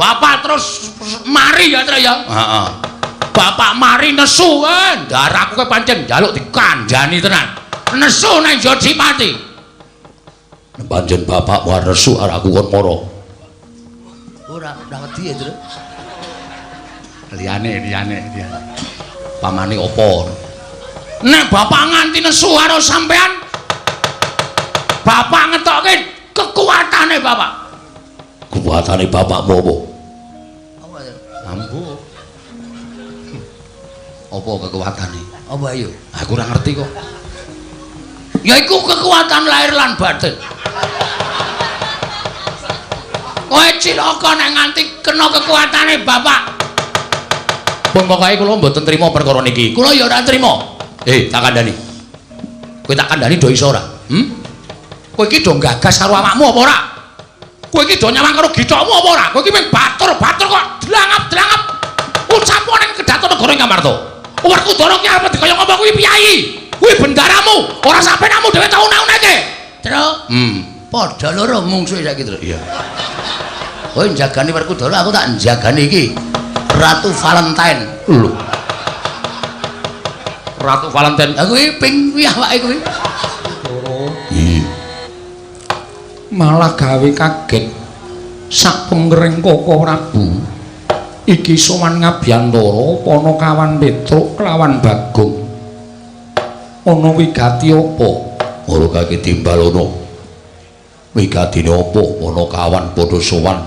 Bapak terus mari ya, Tru ya. Heeh. Bapak mari nesu kan. Darahku ke pancen njaluk dikandhani tenan. Nesu nang Jodipati. Pancen bapak war nesu arek aku kon mara. Ora wedi ya, Tru. Liyane. Pamane opo? Nek bapak nganti nesu karo sampean, bapak ngetokke kekuatane bapak. Kekuatane bapak apa? Ambu. Apa kekuatane? Apa ayo? Aku ora ngerti kok. Ya iku kekuatan lahir lan batin. Kowe cilaka nek nganti kena kekuatane bapak. Pun pokoke kula mboten trima perkara niki. Kula ya ora trima. Tak kandhani. Kowe tak kandhani do iso ora? Kowe iki do gagas karo awakmu apa ora? Kowe iki do nyawang karo githokmu apa ora? Kowe iki mung batur-batur kok dlangap-dlangap. Ucapmu ning Kedaton Negara Ngamarta. Werkudara ki arep dikaya ngapa kuwi piyayi? Kuwi bendaramu, ora sampe namu dhewe tau naunake. Tru? Padha loro mungsuhe saiki, Tru. Iya. Kowe njagani Werkudara, aku tak njagani iki. Ratu Valentine. Lho. Ratu Valentine. Aku iki ping kuwi awake kuwi. Iya. Malah gawe kaget sak penggering Koko Prabu. Iki sowan Ngabyantara Panakawan Petruk kelawan Bagong. Ana wigati apa? Ora kake timbal ana. Wigatine apa? Panakawan padha sowan.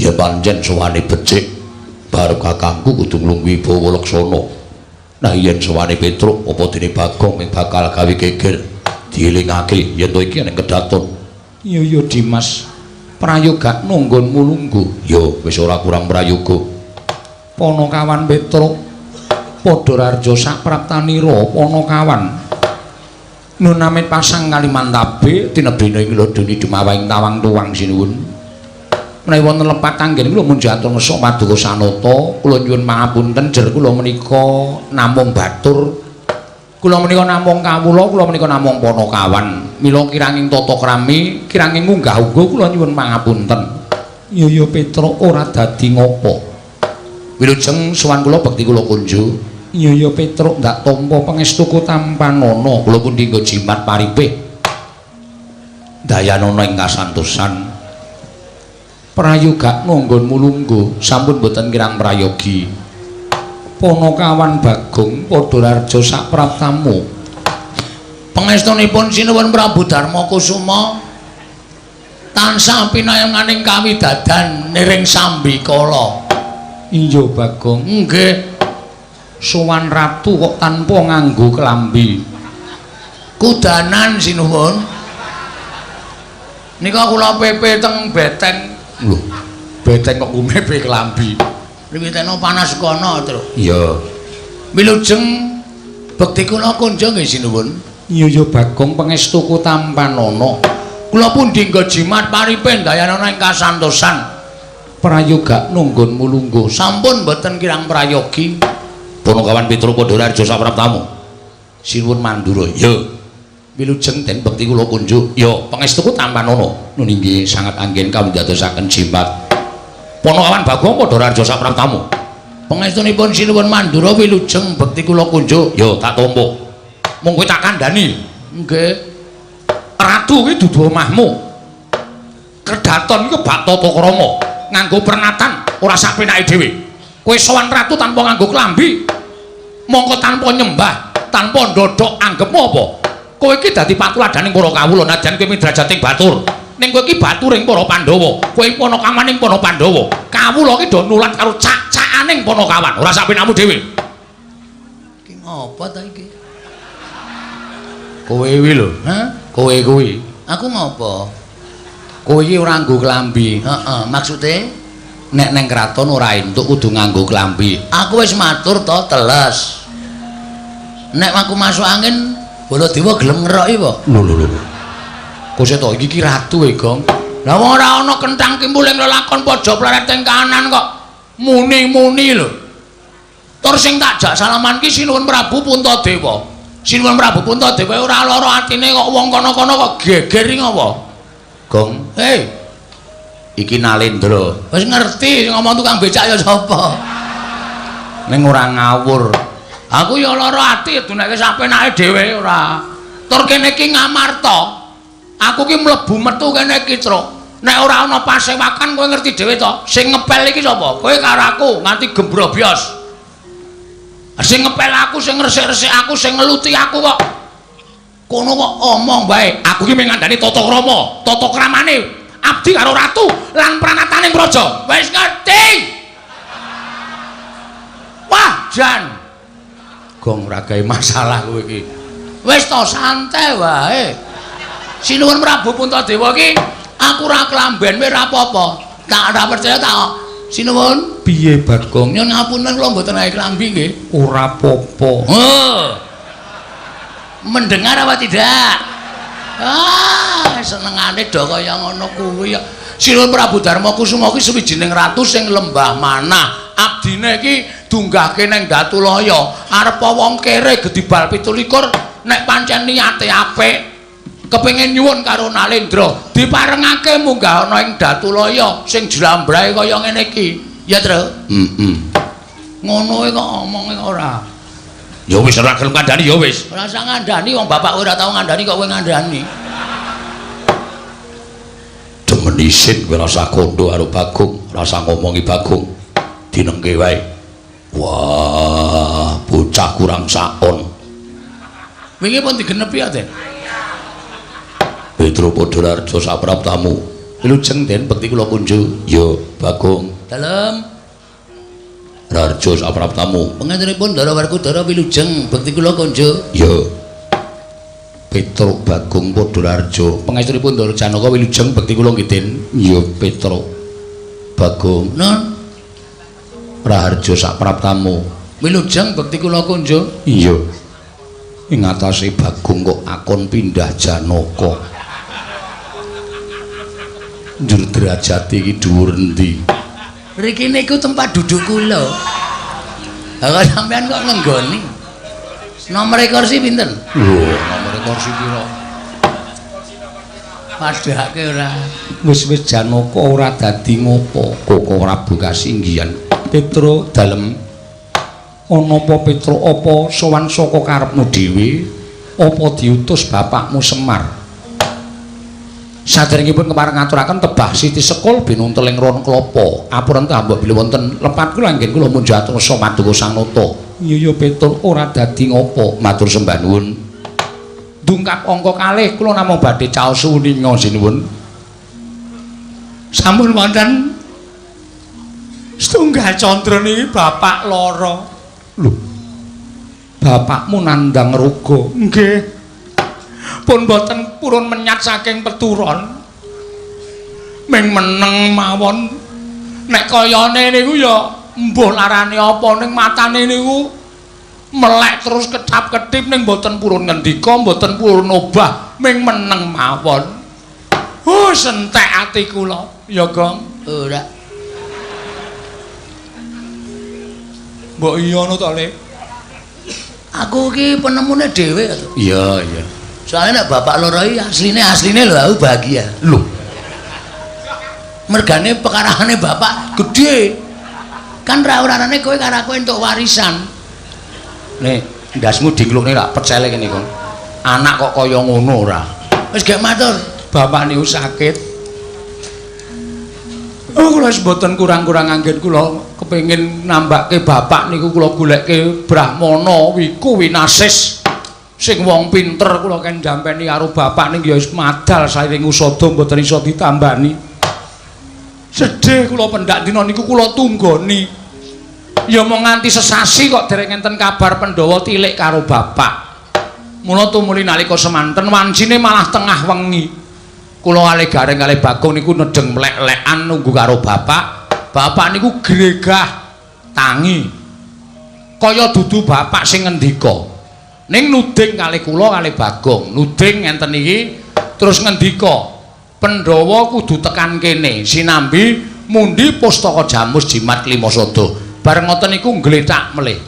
Ya pancen sowane becik. Bar kakangku kudu nglungguhi Bawa Laksana. Nah yen sowane Petruk apa dene Bagong mung bakal gawe geger dielingake yen to iki ning Kedaton. Iya Dimas. Prayoga nunggonmu lungguh. Yo wis ora kurang prayoga. Panakawan Petruk padha rarja sak praptanira Panakawan. Nun amit pasang Kalimantabe tinebena ing Lodoni dumawahing tawang tuwang sinuwun. Menawi wonten lepat anggen kula mun jatur ngesuk paduka sanata, kula nyuwun pangapunten jer kula menika namung batur. Kula menika namung kawula, kula menika namung Panakawan. Mila kiranging tata krami, kiranging munggah uga kula nyuwun pangapunten. Ya Petruk ora dadi ngopo. Wilujeng sowan kula bekti kula kunjuk. Ya Petruk ndak tampa pangestuku tampanana. Kula pundi nggo jimat paripih. Dayanana ing kasantosan. Prayoga nunggonmu lungguh, sampun boten kirang prayogi. Panakawan Bagong padha rarja sak praptamu. Pangestunipun sinuwun Prabu Darmakusuma tansah pinayanganing kawidadan niring Sambikala. Iya Bagong. Nggih. Sowan ratu kok tanpa nganggo klambi. Kudanan sinuwun. Nika kula pepe teng beteng. Lho, beteng kok kumepe klambi. Riwiteno panas kono, Tru. Iya. Wilujeng bekti kula kunjuk nggih sinuwun. Iya Bagong pangestuku tampanana. Kula pundi nggo jimat paripin dayanana ing kasantosan. Prayoga nunggonmu lungguh, sampun boten kirang prayogi. Panakawan Petruk padha rarja sapraptamu. Sinuwun mandura. Ya. Wilujeng den bekti kula kunjuk. Ya, pangestuku tampanana. Nun inggih sangat anggen kawindadosaken jimat. Panakawan Bagong padha rarja sapraptamu. Pangestunipun sinuwun mandura wilujeng bekti kula kunjuk. Ya, tak tampa. Mung kowe tak kandhani. Nggih. Ratu kuwi dudu omahmu. Kedaton iki bak tata krama, nganggo pernatan ora sak penake dhewe. Kowe sowan ratu tanpa nganggo klambi, mongko tanpa nyembah, tanpa ndodhok anggepmu apa? Kowe iki dadi patuladaning para kawula nadyan kowe midrajating batur. Ning kowe iki baturing para Pandhawa, kowe Panakawaning para Pandhawa. Kawula iki do nulat karo cak-cakaning Panakawan, ora sak penakmu dhewe. Iki ngopo ta iki? Kowe kuwi lho, kowe kuwi. Aku ngopo? Kowe iki ora nganggo klambi. Heeh, maksude nek neng kraton ora entuk kudu nganggo klambi. Aku wis matur to teles. Nek aku masuk angin, Baladewa gelem ngeroki apa? Lho. Kose to iki ratu e, Gong. Lah wong ora ana kenthang kimpuling lelakon pojok planet ing kanan kok muni-muni lho. Tur sing tak jak salaman ki sinuwun Prabu Puntadewa. Sinuwun Prabu Puntadewa ora lara atine kok wong kono-kono kok geger ing apa? Gong, Iki Nalendra. Wis ngerti ngomong tukang becak ya sapa? Ning ora ngawur. Aku ya lara ati duneke sapenake dhewe ora. Tur kene iki Ngamarta. Aku ki mlebu metu kene iki, Truk. Nek ora ana pasewakan kowe ngerti dhewe to, sing ngepel iki sapa? Kowe karo aku nganti gembrobyos. Sing ngepel aku, sing resik-resik aku, sing ngeluti aku kok. Kono kok omong bae. Aku ki mengandani tata krama, tata kramane abdi karo ratu lan pranataning praja. Wis ngerti? Wah, Jan. Gong ora gawe masalah kowe iki. Wis to santai wae. Sinuwun Prabu Puntadewa iki aku ora klamben wae ora apa-apa. Tak ora percaya tak. Sinuwun. Piye Bagong? Nyun ngapunten kula mboten gawe klambi nggih. Ora apa-apa. Mendengar apa tidak? Senengane do kaya ngono kuwi ya. Sinuwun Prabu Darma Kusuma kuwi sawijining ratu sing lembah manah. Abdine iki dunggahke ning Datulaya. Arep wong kere gedibal 17 nek pancen niate apik. Kepengin nyuwun karo Nalendra diparengake munggah ana ing Datulaya sing jlambrahe kaya ngene iki. Ya, Tru? Ngono kok omonge ora. Ya wis ora gelem ngandani ya wis. Ora usah ngandani wong bapak ora tau ngandani kok kowe ngandani. Demen isin kowe rasa kondo karo Bagong, rasa ngomongi Bagong. Dinengke wae. Wah, bocah kurang sakon. Wingi pun digenepi ya, Den? Petro Podolarjo sapraptamu. Wilujeng Den bekti kula kunjuk. Ya, Bagong. Dalem. Rarjo sapraptamu. Pengantenipun Ndara Werkudara wilujeng bekti kula kunjuk. Ya. Petro Bagong Podolarjo. Pengestunipun Ndara Janaka wilujeng bekti kula nggih Den. Ya, Petro Bagong. Nun. Raharjo sapraptamu. Wilujeng bekti kula kunjuk. Iya. Ing atase Bagong kok akon pindah Janaka. Njur derajat iki dhuwur endi? Riki niku tempat duduk kula. Lah sampean kok ngenggoni? Nomor kursi pinten? Lho, nomor kursi pira? Padhake ora. Wis Janaka ora dadi ngopo? Koko Prabu Kasinggihan. Petro dalem. Ana apa Petro apa sowan saka karepmu dhewe? Apa diutus bapakmu Semar? Saderengipun kepareng ngaturaken tebah Siti Sekul binunteling ron klapa. Apuran tambah bilih wonten lepat kula anggen kula munjuk atur Maduka Sanata. Iya Petro ora dadi ngopo? Matur sembah nuwun. Dungkap angka kalih kula namung badhe caos suwuninga sinuwun. Sampun wonten setunggal condro niki bapak lara. Lho. Bapakmu nandang ruga. Nggih. Pun boten purun menyat saking peturon. Ming meneng mawon. Nek kayane niku ya mbuh larane apa ning matane niku melek terus ketap-ketip ning boten purun ngendika, boten purun obah, ming meneng mawon. Sentek ati kula. Ya, Gong. Ora. Mbok iya ngono to, Le? Aku ki penemune dhewe to. Iya, iya. Soalnya nek bapak loro iki asline lho aku bahagia. Lho. Mergane pekarane bapak gede. Kan ra-urane kowe karo aku entuk warisan. Nek ndasmu diklukne rak percele kene kon. Anak kok kaya ngono ora. Wis gek matur, bapak niku sakit. Oh, kula wis mboten kurang-kurang anggen kula kepengin nambahke bapak niku kula golekke Brahmana wiku winasis. Sing wong pinter kula kan jampeni karo bapak ning ya wis madal sairing usada mboten iso ditambani. Sedih kula pendak dina niku kula tunggoni. Ya mung nganti sesasi kok dereng enten kabar Pandhawa tilik karo bapak. Mula tumuli nalika semanten wancine malah tengah wengi. Kula kalih gareng kalih Bagong niku nedeng mlek-lekan nunggu karo bapak. Bapak niku gregah tangi. Kaya dudu bapak sing ngendika. Ning nuding kalih kula kalih Bagong, nuding ngenten iki terus ngendika, Pandhawa kudu tekan kene sinambi mundi pustaka Jamus Jimat Klimasada. Bareng ngoten niku nggletak melih.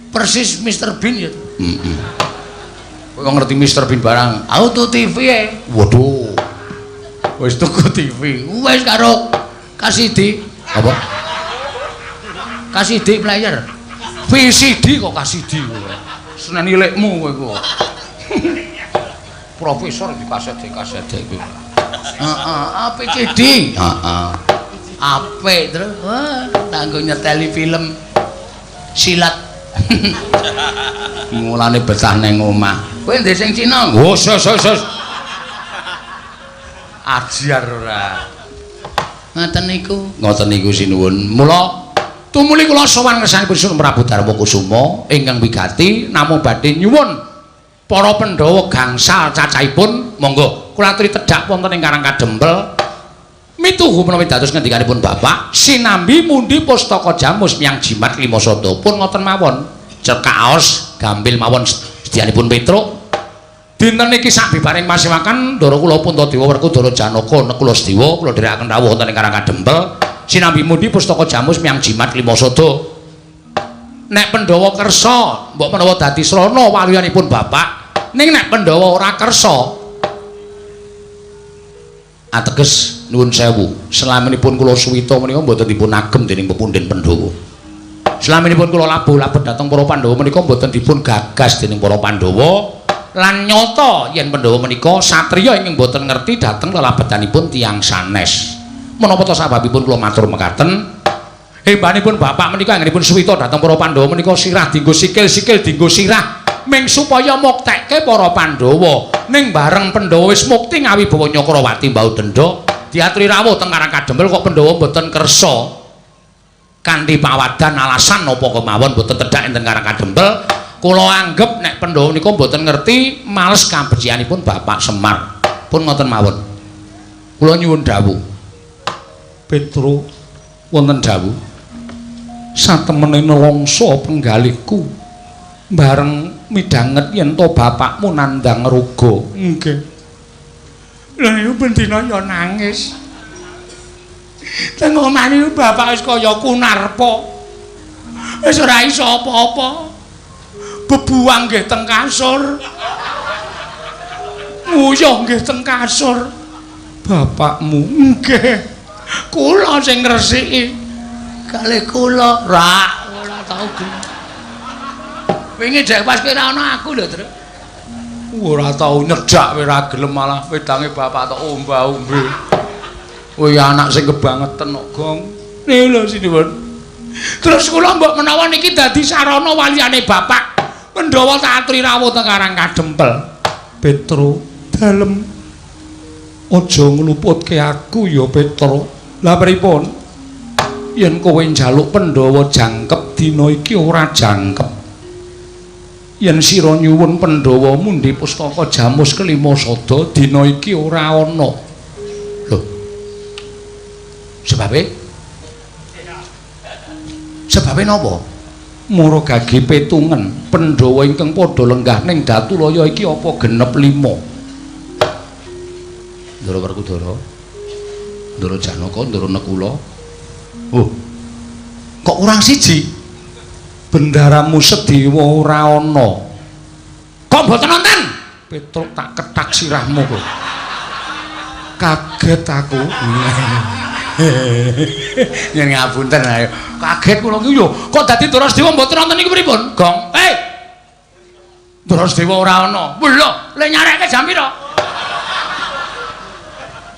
Persis Mr. Bean ya. Kowe ngerti Mr. Bean barang? Auto TV e. Waduh. Wis tuku TV. Wis karo Kasidi. Apa? Kasidi player. VCD kok Kasidi kowe. Senen ilikmu kowe kok. Profesor di kaset kuwi. PCD. Heeh. Apik terus. Wah, kanggo nyeteli film silat. Mulane betah ning omah. Kowe ndek sing Cina? Oh, sos. Ajar ora. Ngoten niku sinuwun. Mula tumuli kula sowan ngersanipun Sun Prabu Darma Kusuma ingkang wigati namung badhe nyuwun para Pandhawa gangsal cacahipun monggo kula aturi tedhak wonten ing Karang Kadempel mituhu menawi dados ngendikanipun Bapak sinambi mundi pustaka jamus miyang jimat lima sada pun ngoten mawon cekaos gampil mawon sedyanipun Petruk. Dinten niki sabibaring pasewakan Ndara kula Puntadewa Werkudara Janaka kula Sedewa kula dherekaken rawuh wonten ing Karang Kadempel sinambi mundi pustaka jamus miyang jimat lima sada. Nek Pandhawa kersa mbok menawa dadi srana waliyanipun Bapak, ning nek Pandhawa ora kersa ateges nuwun sewu, selaminipun kula suwita menika mboten dipun agem dening pepundhen Pandhawa. Selaminipun kula labuh-labet dhateng para Pandhawa menika mboten dipun gagas dening para Pandhawa. Lan nyata yen Pandhawa menika satriya ingkang boten ngerti dhateng lelabetanipun tiyang sanes. Menapa ta sababipun kula matur mekaten? Hembanipun Bapak menika anggenipun suwita dhateng para Pandhawa menika sirah dienggo sikil dienggo sirah ming supaya muktekke para Pandhawa. Ning bareng Pandhawa wis mukti ngawibawa Nyakrawati mbau dendha, diaturi rawuh teng Karang Kadempel kok Pandhawa boten kersa. Kanthi pawadan alasan napa kemawon boten tedhak enten Karang Kadempel. Kula anggep nek Pandhawa menika mboten ngerti males kabecikanipun Bapak Semar. Pun ngoten mawon. Kula nyuwun dawuh. Petruk wonten dawuh. Satemene nelongso penggalihku bareng midhanget yen to bapakmu nandhang ruga. Nggih. Lah niku bendina ya nangis. Teng omah niku bapak wis kaya kunarpa. Wis ora iso apa-apa. Bebuang nggih teng kasur. Nguyuh nggih teng kasur. Bapakmu nggih. Kula sing ngresiki. Kalih kula ora tau gelem. Wingi jek pas kira ana aku lho, Tru. Ora tau nyejak ora gelem malah wedange bapak tok omba-ombe. Oh ya anak sing kebangetan kok, Gong. Nih lho sinuwun. Terus kula mbok menawa niki dadi sarana waliyane bapak. Pandhawa tak aturi rawuh teng Karang Kadempel. Petruk, dalem. Aja ngluputke aku ya, Petruk. Lah pripun? Yen kowe njaluk Pandhawa jangkep dina iki ora jangkep. Yen sira nyuwun Pandhawa mundi pustaka jamus kelima sada dina iki ora ana. Lho. Sebabe napa? Mara gage petungen Pandhawa ingkang padha lenggah ning Datulaya iki apa genep 5. Ndara Werkudara, Ndara Janaka, Ndara Nekula. Oh. Kok kurang siji? Bendaramu Sedewa ora ana. Kok mboten wonten? Petruk tak ketak sirahmu kok. Kaget aku. Yen ngapunten ayo. Kaget kula ki yo. Kok dadi Ndara Sedewa mboten wonten niku pripun? Gong. Ndara Sedewa ora ana. Lho, lek nyarekke jam pira?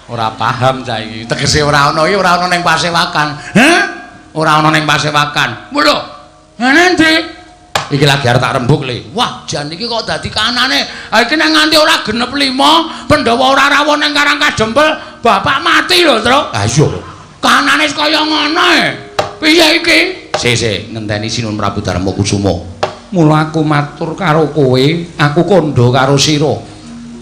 Ora paham saiki. Tegese ora ana iki ora ana ning Pasewakan. Hah? Ora ana ning Pasewakan. Lho. Nanti iki lagi arep tak rembug le. Wah, jan iki kok dadi kanane. Ha iki nek nganti ora genep 5, Pandhawa ora rawuh ning Karang Kadempel, bapak mati lho, Tru. Ha iya lho. Kanane kaya ngono e. Piye iki? Sik, ngenteni Sinuwun Prabu Darma Kusuma. Mula aku matur karo kowe, aku kandha karo sira.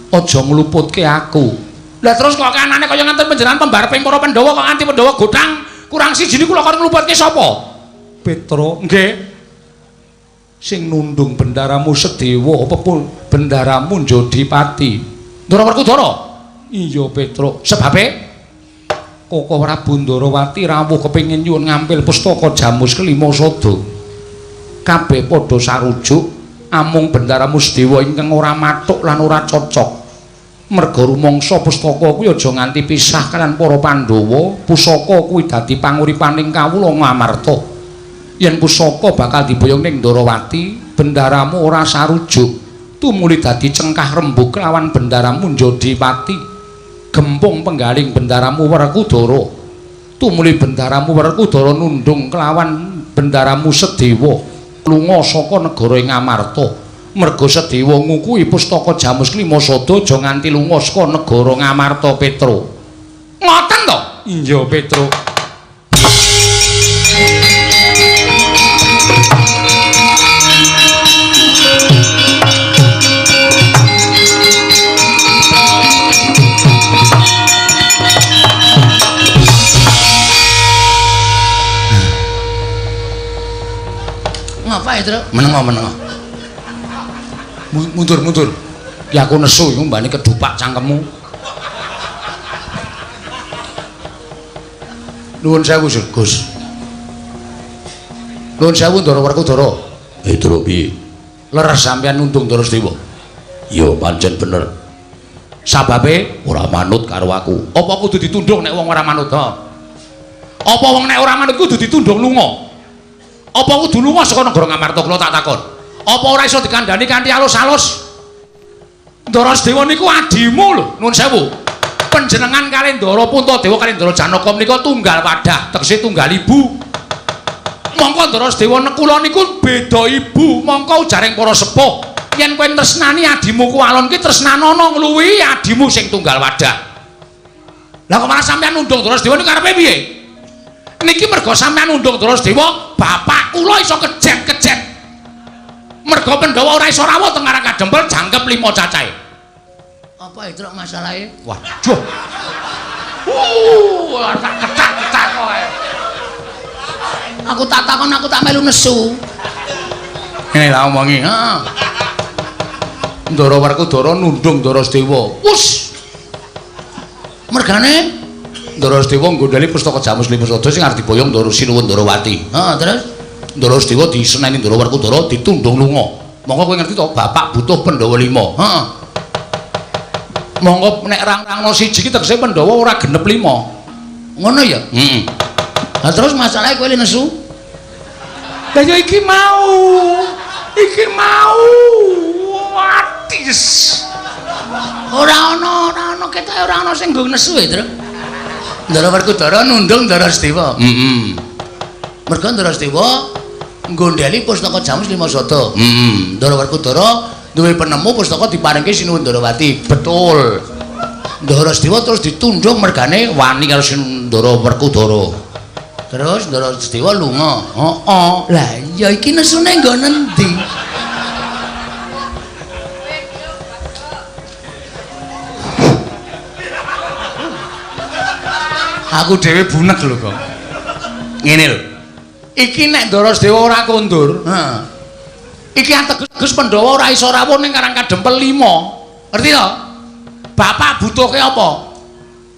Aja ngluputke aku. Lah terus kok kanane kaya ngenten panjenengan pembareping para Pandhawa kok nganti Pandhawa godhang kurang siji niku lho kok ngluputke sapa? Petruk, nggih. Sing nundung bendaramu Sedewa apa pun bendaramu Jodipati. Ndara Werkudara? Iya, Petruk. Sebabe Koko Prabu Ndarawati rawuh kepengin nyuwun ngampil pustaka jamus kelima sada. Kabeh padha sarujuk amung bendaramu Sedewa ingkang ora mathuk lan ora cocok. Merga rumangsa pustaka kuwi aja nganti pisah kaliyan para Pandhawa, pusaka kuwi dadi panguripaning kawula Ngamarta. Yen pusaka bakal diboyong ning Ndarawati, bendaramu ora sarujuk, tumuli dadi cengkah rembug lawan bendaramu Njodipati. Gempung penggaling bendaramu Werkudara, tumuli bendaramu Werkudara nundung kelawan bendaramu Sedewa lunga saka negara ing Ngamarta. Merga Sedewa ngukuhi pustaka Jamus Klimasada aja nganti lunga saka negara Ngamarta Petro. Ngoten to? Iya, Petro. Ngapa itu? Menengo. Mundur. Ki aku nesu iku mbane kedupak cangkemmu. Nuwun sewu, Gus. Nuwun sewu Ndara Werkudara. Ndara piye? Leres sampeyan nundung Ndara Sedewa. Ya pancen bener. Sababe ora manut karo aku. Apa kudu ditundung nek wong ora manut? Apa wong nek ora manut kudu ditundung lunga? Apa kudu lunga saka negara Ngamarta kula tak takon? Apa ora iso dikandhani kanthi alus-alus? Ndara Sedewa niku adimu lho, nuwun sewu. Panjenengan kalih Ndara Puntadewa kalih Ndara Janaka menika tunggal wadah, tegese tunggal ibu. Mongko Ndara Sedewa nekula niku beda ibu, mongko ujaring para sepuh, yen kowe tresnani adimu ku alon ki tresnanono ngluwihi adimu sing tunggal wadah. Lah kok malah sampeyan nundung Ndara Sedewa niku karepe piye? Niki merga sampeyan nundung Ndara Sedewa, bapak kula iso kejet-kejet. Merga Pandhawa ora iso rawuh teng arang kadempel jangkep 5 cacahe. Apa itu masalahe? Waduh. Tak ketak-ketak kowe. Aku tak takon aku tak melu nesu. Ngene lah omongi, heeh. Ndara Werkudara nundung Ndara Sedewa. Wus. Mergane Ndara Sedewa nggondhali pustaka Jamus Klimasada sing arep diboyong Ndara Sinuwun Ndarawati. Heeh, terus Ndara Sedewa diseneni Ndara Werkudara ditundung lunga. Monggo kowe ngerti to, bapak butuh Pandhawa 5. Heeh. Monggo nek rang-rangno siji ki tegese Pandhawa ora genep 5. Ngono ya? Heeh. Lah terus masalahe kowe nesu? Lah ya iki mau. Atis. Ora ana ketoke ora ana sing nggo nesu ya, Tru. Ndara Werkudara nundung Ndara Sedewa. Heeh. Merga Ndara Sedewa nggondheli pustaka Jamus Klimasada. Ndara Werkudara duwe penemu pustaka diparingke Sinuwun Ndarawati. Betul. Ndara Sedewa terus ditundung mergane Wani karo Ndara Werkudara. Terus Ndara Sedewa lunga. Heeh. Lah ya iki nesune nggo nendi? Aku dhewe bunek lho kok. Ngene lho. Iki nek Ndara Sedewa ora kondur, iki ateges Pandhawa ora iso rawuh ning Karang Kadempel 5. Ngerti to? Bapak butuhke apa?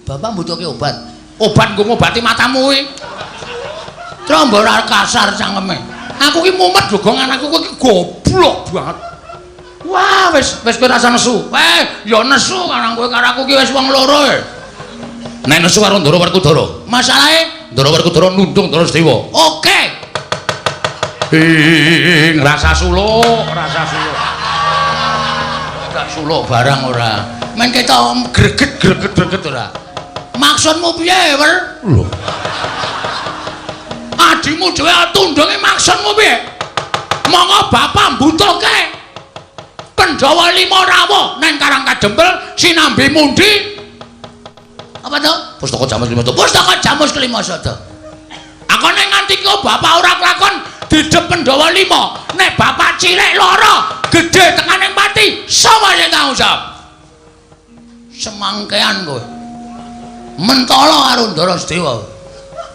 Bapak mbutuhke obat. Obat nggo ngobati matamu kuwi. Trombo ora kasar cangkeme. Aku ki mumet dogong anakku kowe ki goblok banget. Wah, wis kowe rasa nesu. Ya nesu karang kowe karo aku ki wis wong loro. Nek nesu karo Ndara Werkudara. Masalahe Ndara Werkudara nundung Ndara Sedewa. oke. Rasa suluk. Gak suluk barang ora. Men ketok Greget ora. maksudmu piye, Wer? Lho. Adimu dhewe tundunge maksudmu piye? Monggo bapak mbutuhke Pandhawa 5 rawuh nang Karang Kadempel sinambi mundi. Apa to? Pustaka Jamus Klimasada. Pustaka Jamus Klimasada. Aku nek nganti kok bapak ora kelakon didep Pandhawa 5. Nek bapak cilik lara, gedhe tekaning pati, sapa sing tanggung jawab? Semangkean kowe. Mentala karo Ndara Sedewa.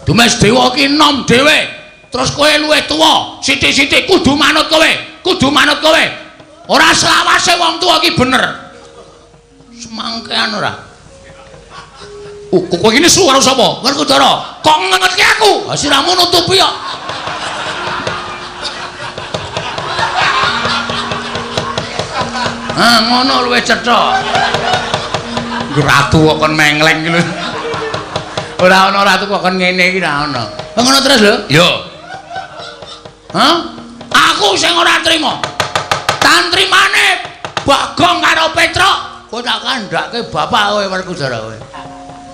Dumes Dewa ki nom dhewe. Terus kowe luwih tuwa, sithik-sithik kudu manut kowe. Ora selawase wong tuwa ki bener. Semangkean ora. Kowe iki nesu karo sapa? Werkudara, kok ngengetke aku? Siramu nutupi kok. Ngono luwih cetha. Ratu kok kon mengleng iki lho. Ora ana ratu kok kon ngene iki ra ana. Ngono terus lho? Yo. Hah? Aku sing ora trima. Tantrimane Bagong karo Petruk, kowe tak kandhake bapak kowe Werkudara kowe.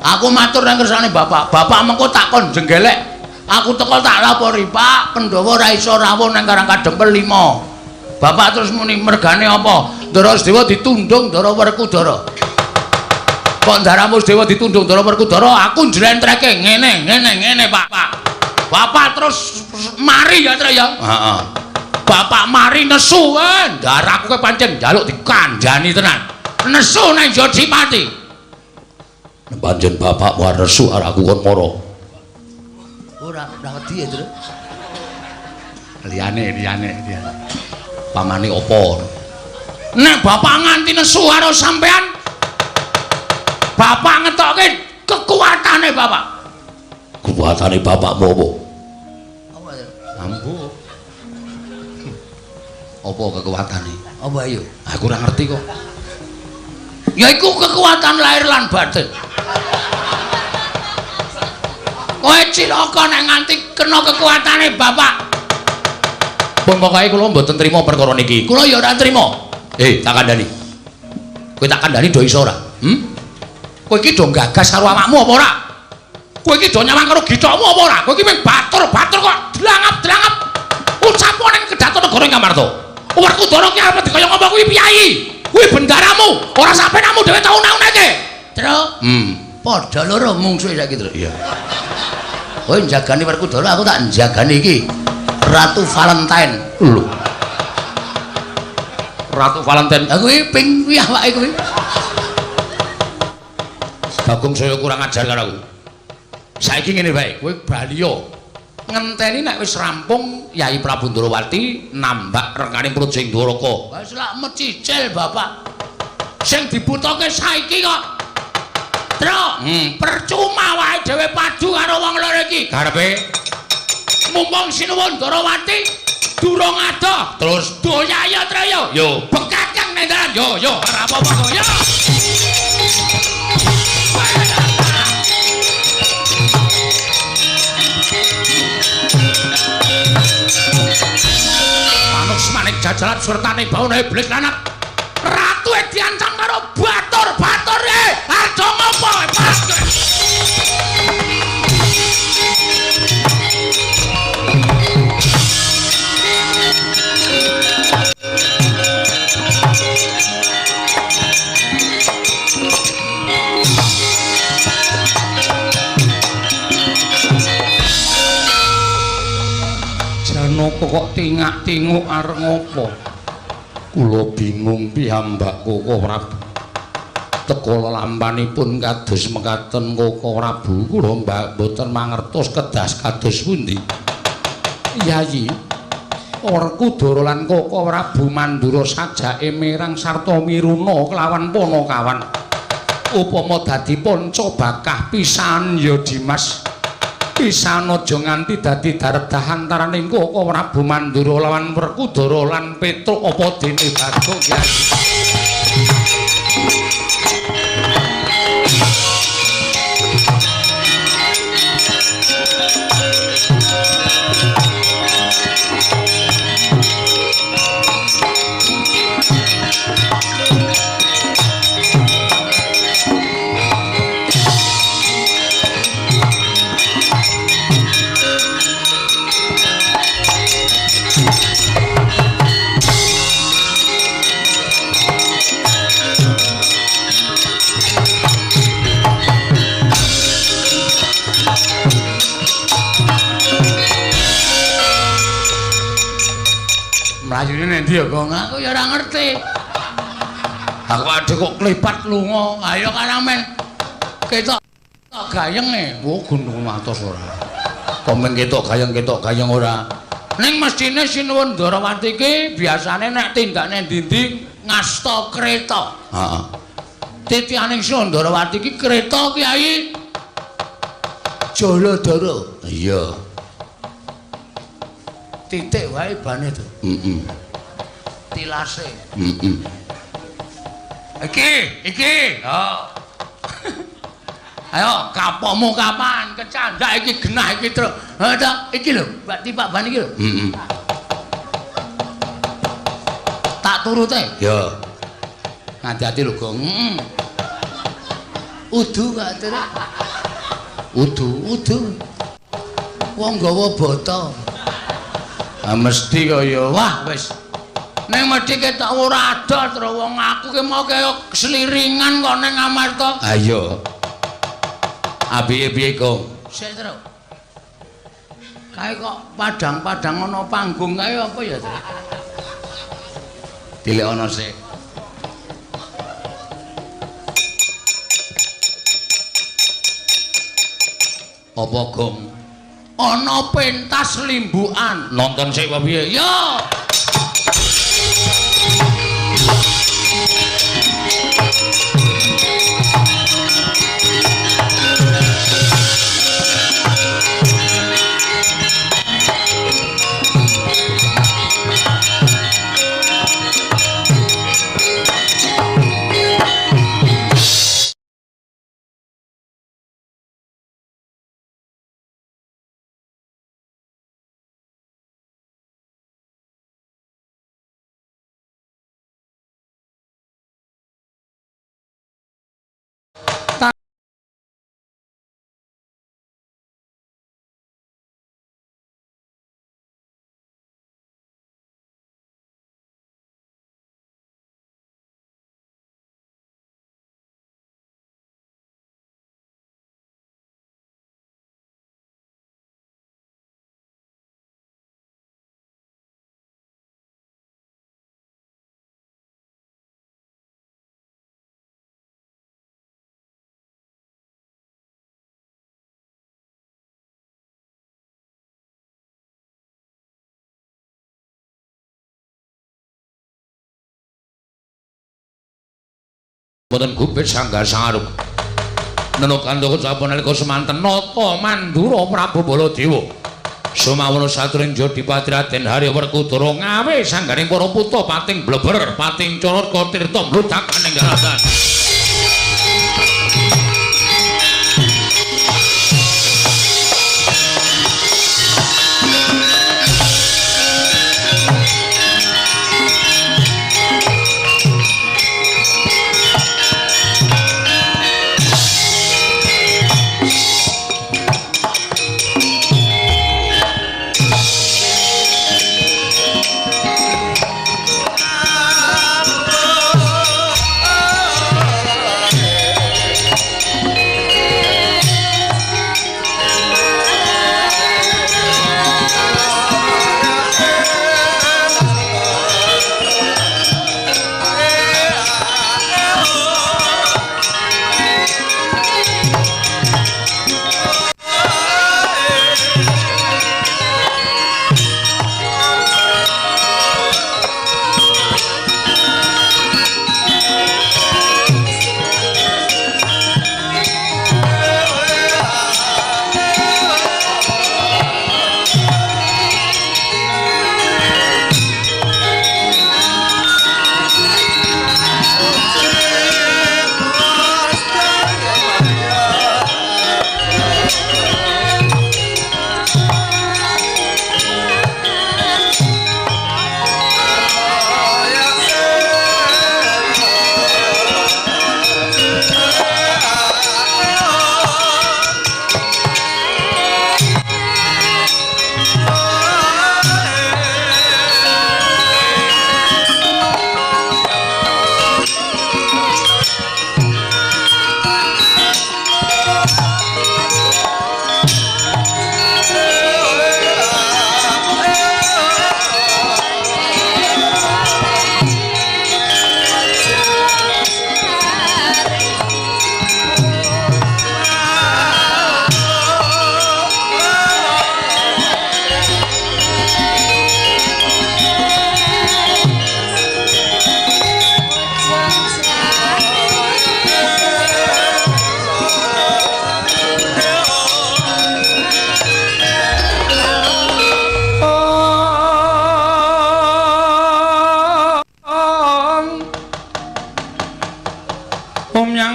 Aku matur nang kersane bapak. Bapak mengko takon jenggelek. Aku teko tak lapori, Pak, Pandhawa ora iso rawuh nang Karang Kadempel 5. Bapak terus muni mergane apa? Ndara Sedewa ditundung Ndara Werkudara. Kok Ndara Sedewa ditundung Ndara Werkudara, aku njlentreke ngene, Pak. Bapak terus mari ya, Tra ya. Heeh. Bapak mari nesu, ndaraku kowe pancen njaluk dikandhani tenan. Nesu nang Jodipati. Pancen bapakmu arep nesu arek aku kon mara. Ora wedi ya, Tru. Liyane. Pamane apa? Nek bapak nganti nesu karo sampean, bapak ngetokke kekuatane bapak. Kekuatane bapakmu apa? Apa ya? Ambu. Apa kekuatane? Apa ayo? Aku ora ngerti kok. Ya iku kekuatan lahir lan batin. Kowe cilaka nek nganti kena kekuatane bapak. Pun pokoke kula mboten trima perkara niki. Kula ya ora trima. Tak kandhani. Kowe tak kandhani do iso ora? Kowe iki do gagas karo awakmu apa ora? Kowe iki do nyawang karo githokmu apa ora? Kowe iki mung batur kok dlangap-dlangap. Ucapmu ning Kedatonegara Ngamarta. Werkudara ki arep dikaya ngapa kuwi piyai. Kuwi bendaramu, ora sampeyanmu dhewe tau naunake. Truk. Padha loro mungsuhe saiki, Truk. Iya. Kowe njagani Werkudara, aku tak njagani iki. Ratu Valentine. Lho. Ratu Valentine. Aku iki ping kuwi awake kuwi. Bagong saya kurang ajar karo aku. Saiki ngene bae, kowe baliya. Ngenteni nek wis rampung Yai Prabu Ndrawati nambak rengane Projing Dwaraka. Wis lak mecicil, Bapak. Sing dibutuhke saiki kok. Truk, percuma wae dhewe padu karo wong loro iki. Karepe mumpung sinuwun Ndrawati durung adoh, terus doya ya, Truk. Yo, bekakang ning dalan. Yo, ora apa-apa kok. Yo. Manik jajalan surtane bauna iblis lanat ratu diancam karo batur ardo ngopo Janaka kok tingak-tinguk arep ngopo? Kula bingung piyambak Koko Prabu. Teka lampanipun kados mekaten Koko Prabu, kula mboten mangertos kedas kados pundi. Yayi, Werkudara lan Koko Prabu Mandura sajake mirang sarta miruna kelawan Panakawan. Upama dadi panca bakah pisan ya Dimas. Pisan aja nganti dadi daredah antaraning Koko Prabu Mandura lawan Werkudara lan Petruk apa dene Bagong Kyai. Mlayune nek ndi ya, Gong? Aku ya ora ngerti. Aku adhe kok klepat lunga. Ayo karamen. Ketok gayenge. Oh, gunung matos ora. Komen ketok gayeng ora. Ning mestine sinuwun Ndrawati iki biasane nek tindakne ndi-ndi ngasta kreta. Heeh. Titihaning sinuwun Ndrawati iki kreta Kyai Jaladara. Iya. Titik wae bane to. Tilase. Iki. Oh. Ayo, kapomu kapan? Kecandak iki genah iki terus. Ha ta, iki lho, Mbak Tipak Ban iki lho. Heeh. Tak turute. Ya. Hati-hati lho, Gong. Udu gak terus. Udu. Wong gawa bata. Ah mesti kaya Wah, wis. Ning mesti ketok ora ada terus wong aku ki mau kaya seliringan kok ning Amarta. Ayo. Piye Gong? Sik terus. Kae kok padang-padang ana panggung kae apa ya, Tru? Dilek ana sik. Apa Gong? Ana pentas limbukan. Nonton sik apa piye? Yo. Boten gupit sanggar sangaruk. Nenukandha sampun nalika semanten nata Mandura Prabu Baladewa. Sumawana saturing Jodipati Raden Haryawerkudara ngawe sanggaring para putra pating bleber pating Caraka Tirta mludhakaning daratan.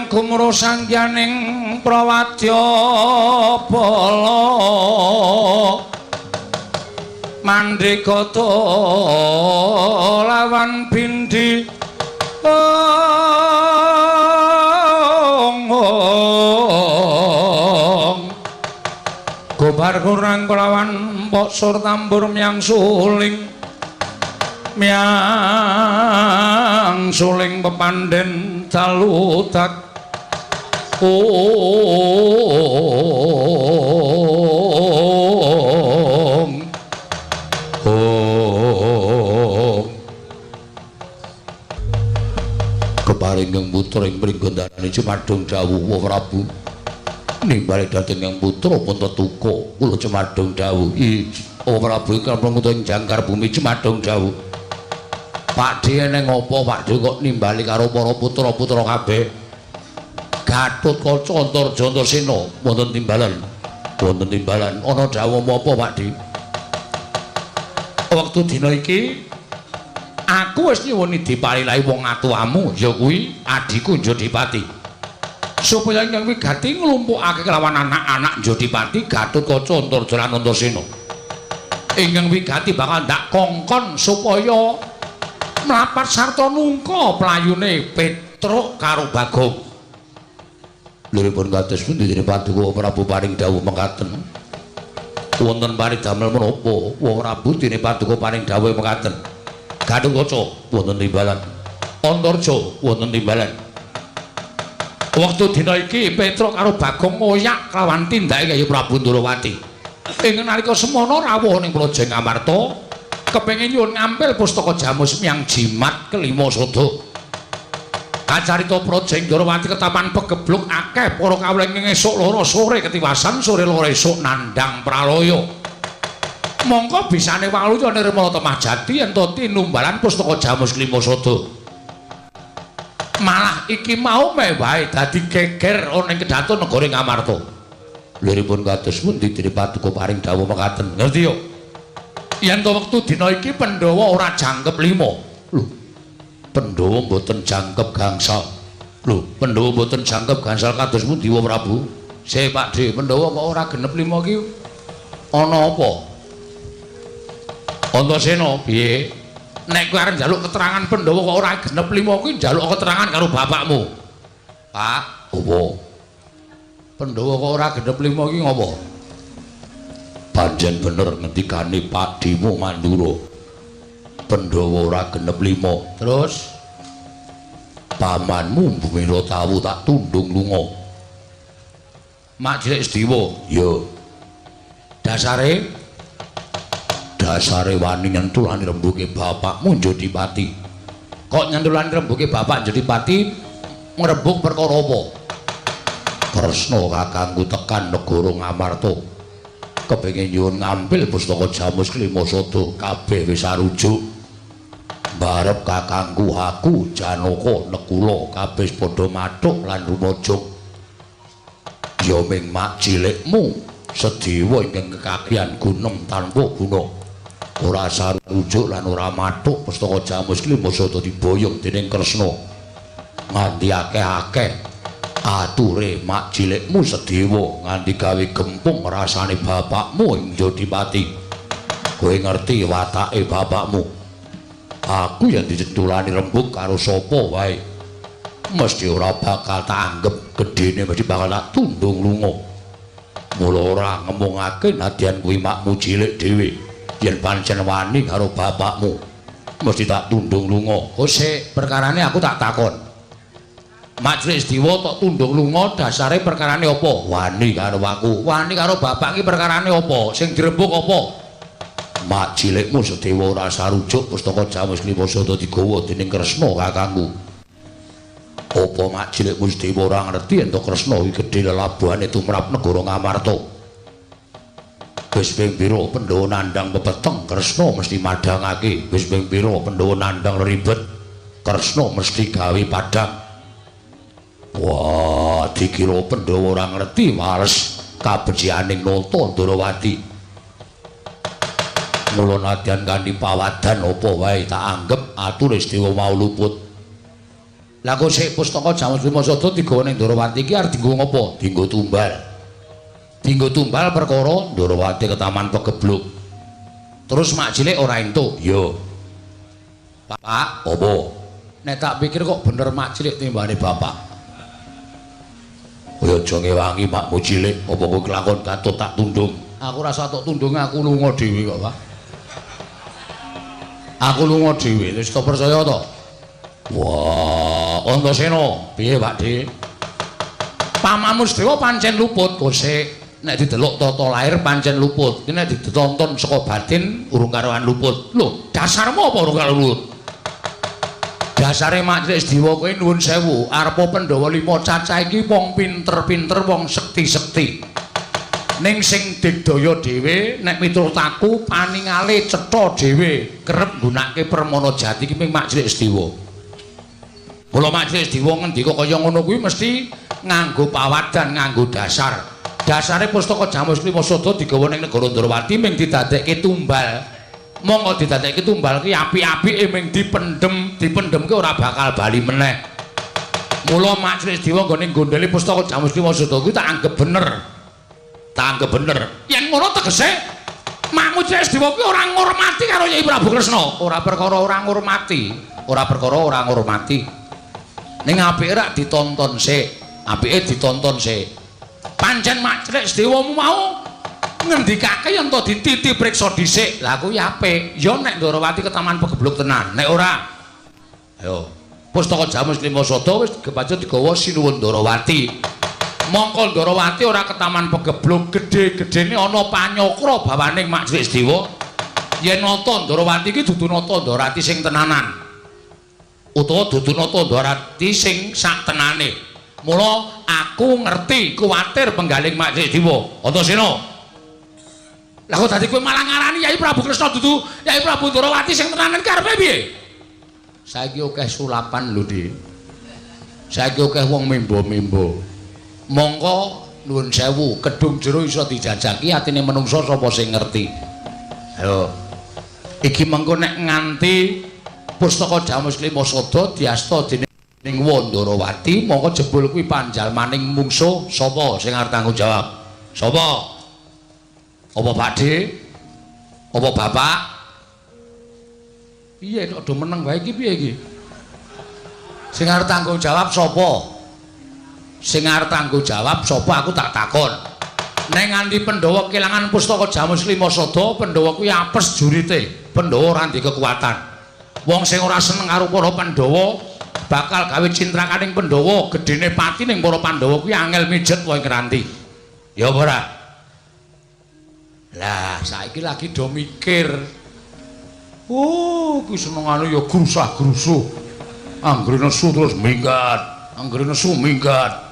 Gumro sangyaning prawadya bala mandhegata lawan bindi gobar kurang kelawan mbok sur tambur miang suling pepanden calutak keparing putra ing pringgondanane Cemadung dawuh Prabu nimbali dhateng yang putra pun tetuka kula Cemadung dawuh Prabu ingkang ing jangkar bumi Cemadung dawuh Pakde eneng apa Pakde kok nimbali karo para putra-putra kabeh Gatotkaca Antarja Antarsena wonten timbalan ana dawuh apa Pakde wektu dina iki aku wis nyuwun diparilahi wong atuwamu ya kuwi adiku Jodipati supaya ingkang wigati nglumpukake kelawan anak-anak Jodipati Gatotkaca Antarja lan Antarsena ingkang wigati bakal ndak kongkon supaya mlapat sarta nungka playune Petruk karo Bagong. Liripun kados pundi dene Paduka Prabu paring dawuh mekaten. Wonten paridamel menapa Wong Prabu dene Paduka paring dawuh mekaten. Gatotkaca wonten timbalan. Antarja wonten timbalan. Wektu dina iki Petruk karo Bagong ngoyak kelawan tindake kaya Prabu Ndorowati. Ing nalika semana rawuh ning Projeng Amarta kepengin nyuwun ngampil pustaka Jamus miang jimat kelima sada. Kacarita Projeng Ndorowati ketaman pegebluk akeh para kawling esuk loro sore ketiwasan sore loro esuk nandhang pralaya. Mongko bisane waluya nirmala temah jati ento tinumbalan pustaka Jamus kelima sada. Malah iki mau meh wae dadi geger ana ing kedaton negara Ngamarta. Liripun kados pundi dene Paduka paring dawuh mekaten. Ngerti yo? Yen to wektu dina iki Pandhawa ora jangkep 5. Lho. Pandhawa mboten jangkep gangsal. Lho, Pandhawa mboten jangkep gangsal kados pundi Wa Prabu? Sik Pakde, Pandhawa kok ora genep 5 iki ana apa? Antasena piye? Nek kowe arep njaluk keterangan Pandhawa kok ora genep 5 kuwi njaluk keterangan karo bapakmu. Pak, apa? Pandhawa kok ora genep 5 iki ngopo? Panjen bener ngendikane Padimu Mandura. Pandhawa ora genep 5. Terus pamanmu Bumira Tawu tak tundung lunga. Mak Cilik Sediwa, ya. Dasare wani nyentulani rembuge bapakmu Jodipati. Kok nyentulani rembuge bapak Jodipati ngrembug perkara apa? Kresna kakangku tekan negara Ngamarta. Kepengin nyuwun ngambil pustaka Jamus kelima sada kabeh wis arujuk. Barep kakangku aku Janaka Nekula kabeh padha mathuk lan rumajug. Ya ming mak cilikmu Sediwa ingkang kekakian gunem tanpa guna. Ora sarujuk lan ora mathuk pustaka Jamus kelima sada diboyong dening Kresna. Nganti akeh-akeh ature mak cilikmu Sediwa nganti gawe gempung rasane bapakmu ing Jodipati. Kowe ngerti watake bapakmu? Aku yang dicentulani rembug karo sapa wae mesti ora bakal tak anggap gedene mesti bakal tak tundung lunga. Mula ora ngomongake nadyan kuwi makmu cilik dhewe yen pancen wani karo bapakmu mesti tak tundung lunga. Sik perkarane aku tak takon. Mak Cilik Sediwa tok tundung lunga dasare perkarane apa? Wani karo aku. Wani karo bapak iki perkarane apa? Sing dirembug apa? Mak Cilikmu Sediwa ora sarujuk pustaka Jamus kelima sada digawa dening Kresna kakangku. Apa mak Cilikmu Sediwa ora ngerti ento Kresna iki gedhe lelabuhane tumrap negara Ngamarta. Wis ping pira Pandhawa nandhang pepeteng Kresna mesti madhangake. Wis ping pira Pandhawa nandhang ribet Kresna mesti gawe padhang. Wah, dikira Pandhawa ora ngerti males kabecianing nata Ndorowati. Mula nadyan kanthi pawadan apa wae tak anggep ature Sediwa mau luput. Lah kok sik pustaka Jamus Lima Sada digawa ning Ndarawati iki arep dienggo ngopo? Dienggo tumbal. Dienggo tumbal perkara Ndarawati ke Taman Pegebluk. Terus mak cilik ora entuk. Yo. Pak, apa? Nek tak pikir kok bener mak cilik timbane bapak. Kaya aja ngewangi makmu cilik, apa kowe kelakon Gatut tak tundung. Aku rasa tok tundung aku lunga dhewe kok, Pak. Aku lunga dhewe, wis tak percaya to? Wah, Antasena, piye Pakde? Pamanmu Sedewa pancen luput, kosek. Nek didelok tata lair pancen luput. Iki nek ditonton saka batin urung karuan luput. Lho, dasarmu apa urung karo luput? Dasare Mak Cilik Sedewa kowe nuwun sewu, arepa Pandhawa 5 cacah iki wong pinter-pinter, wong sekti-sekti. Ning sing digdaya dhewe nek miturut aku paningale cetha dhewe kerep nggunakake Permana Jati iki ping Mak Cilik Sedewa. Mula Mak Cilik Sedewa ngendika kaya ngono kuwi mesti nganggo pawadan, nganggo dasar. Dasare pustaka Jamus Lima Sada digawa ning negara Ndarawati ming didadekke tumbal. Monggo didadekke tumbal ki apik-apike ming dipendhemke ora bakal bali meneh. Mula Mak Cilik Sedewa nggone gondheli pustaka Jamus Lima Sada kuwi tak anggap bener. Tak anggap bener. Yen ngono tegese Makmu Cilik Sedewa kuwi ora ngurmati karo Nyai Prabu Kresna. Ora perkara ora ngurmati, ora perkara ora ngurmati. Ning apike rak ditonton sik, apike ditonton sik. Pancen Mak Cilik Sedewamu mau ngendikake yen to dititi priksa dhisik. Lah kuwi apik. Ya nek Ndarawati ke Taman Pegebluk tenan. Nek ora, ayo pustaka Jamus Lima Sada wis kepacut digawa sinuwun Ndarawati. Mongko Ndarawati ora ke Taman Pegebluk, gedhe-gedhene ana panyokra bawaning Mak Cilik Sedewa. Yen nata Ndarawati iki dudu nata Ndarawati sing tenanan. Utawa dudu nata Ndarawati sing saktenane. Mula aku ngerti kuwatir penggaling Mak Cilik Sedewa. Antasena. Lah kok dadi kowe malah ngarani Nyai Prabu Kresna dudu Nyai Prabu Ndarawati sing tenanan karepe piye? Saiki akeh sulapan lho, Dik. Saiki akeh wong mimba-mimba. Mongko nuwun sewu, kedung jero iso dijajaki atine menungsa sapa sing ngerti. Ayo. Iki mengko nek nganti pustaka Jamus Lima Sada diasta dening Ndarawati, mongko jebul kuwi panjalmaning mungsuh sapa sing arep tanggung jawab? Sapa? Apa Pakde? Apa Bapak? Piye kok do meneng wae iki piye iki? Sing arep tanggung jawab sapa? Sing arep tanggung jawab sapa aku tak takon. Nek nganti Pandhawa kelangan pustaka Jamus Lima Sada, Pandhawa kuwi apes jurite. Pandhawa ora ndek kekuatan. Wong sing ora seneng karo para Pandhawa bakal gawe cintrakaning Pandhawa, gedene pati ning para Pandhawa kuwi angel mijet wae keranti. Ya apa ora? Lah saiki lagi do mikir. Oh, kuwi senengane ya grusah-grusuh. Anggere nesu terus minggat, anggere nesu minggat.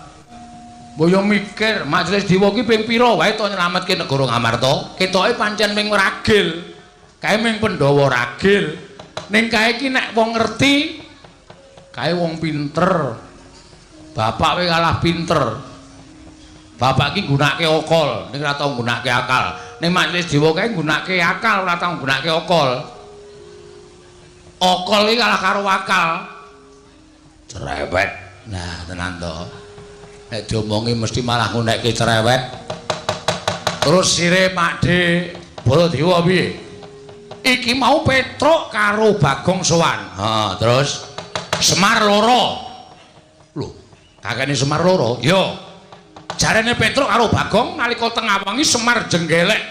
Mbok mikir, Mak Cilik Sedewa ki ping pira wae to nyelametke negara Ngamarta? Ketoke pancen ming ragil. Kae ming Pandhawa ragil. Ning kae iki nek wong ngerti, kae wong pinter. Bapak kowe kalah pinter. Bapak ki nggunakake okol, ning ora tau nggunakake akal. Ning Mak Cilik Sedewa kae nggunakake akal, ora tau nggunakake okol. Okol iki kalah karo akal. Cerewet. Nah, tenan to. Nek diomongi mesti malah ngunekke cerewet. Terus sire Pakde Baladewa piye? Iki mau Petruk karo Bagong sowan. Ha, terus Semar loro. Lho, kakene Semar loro? Yo. Jarene Petruk karo Bagong nalika tengah wengi Semar jenggelek.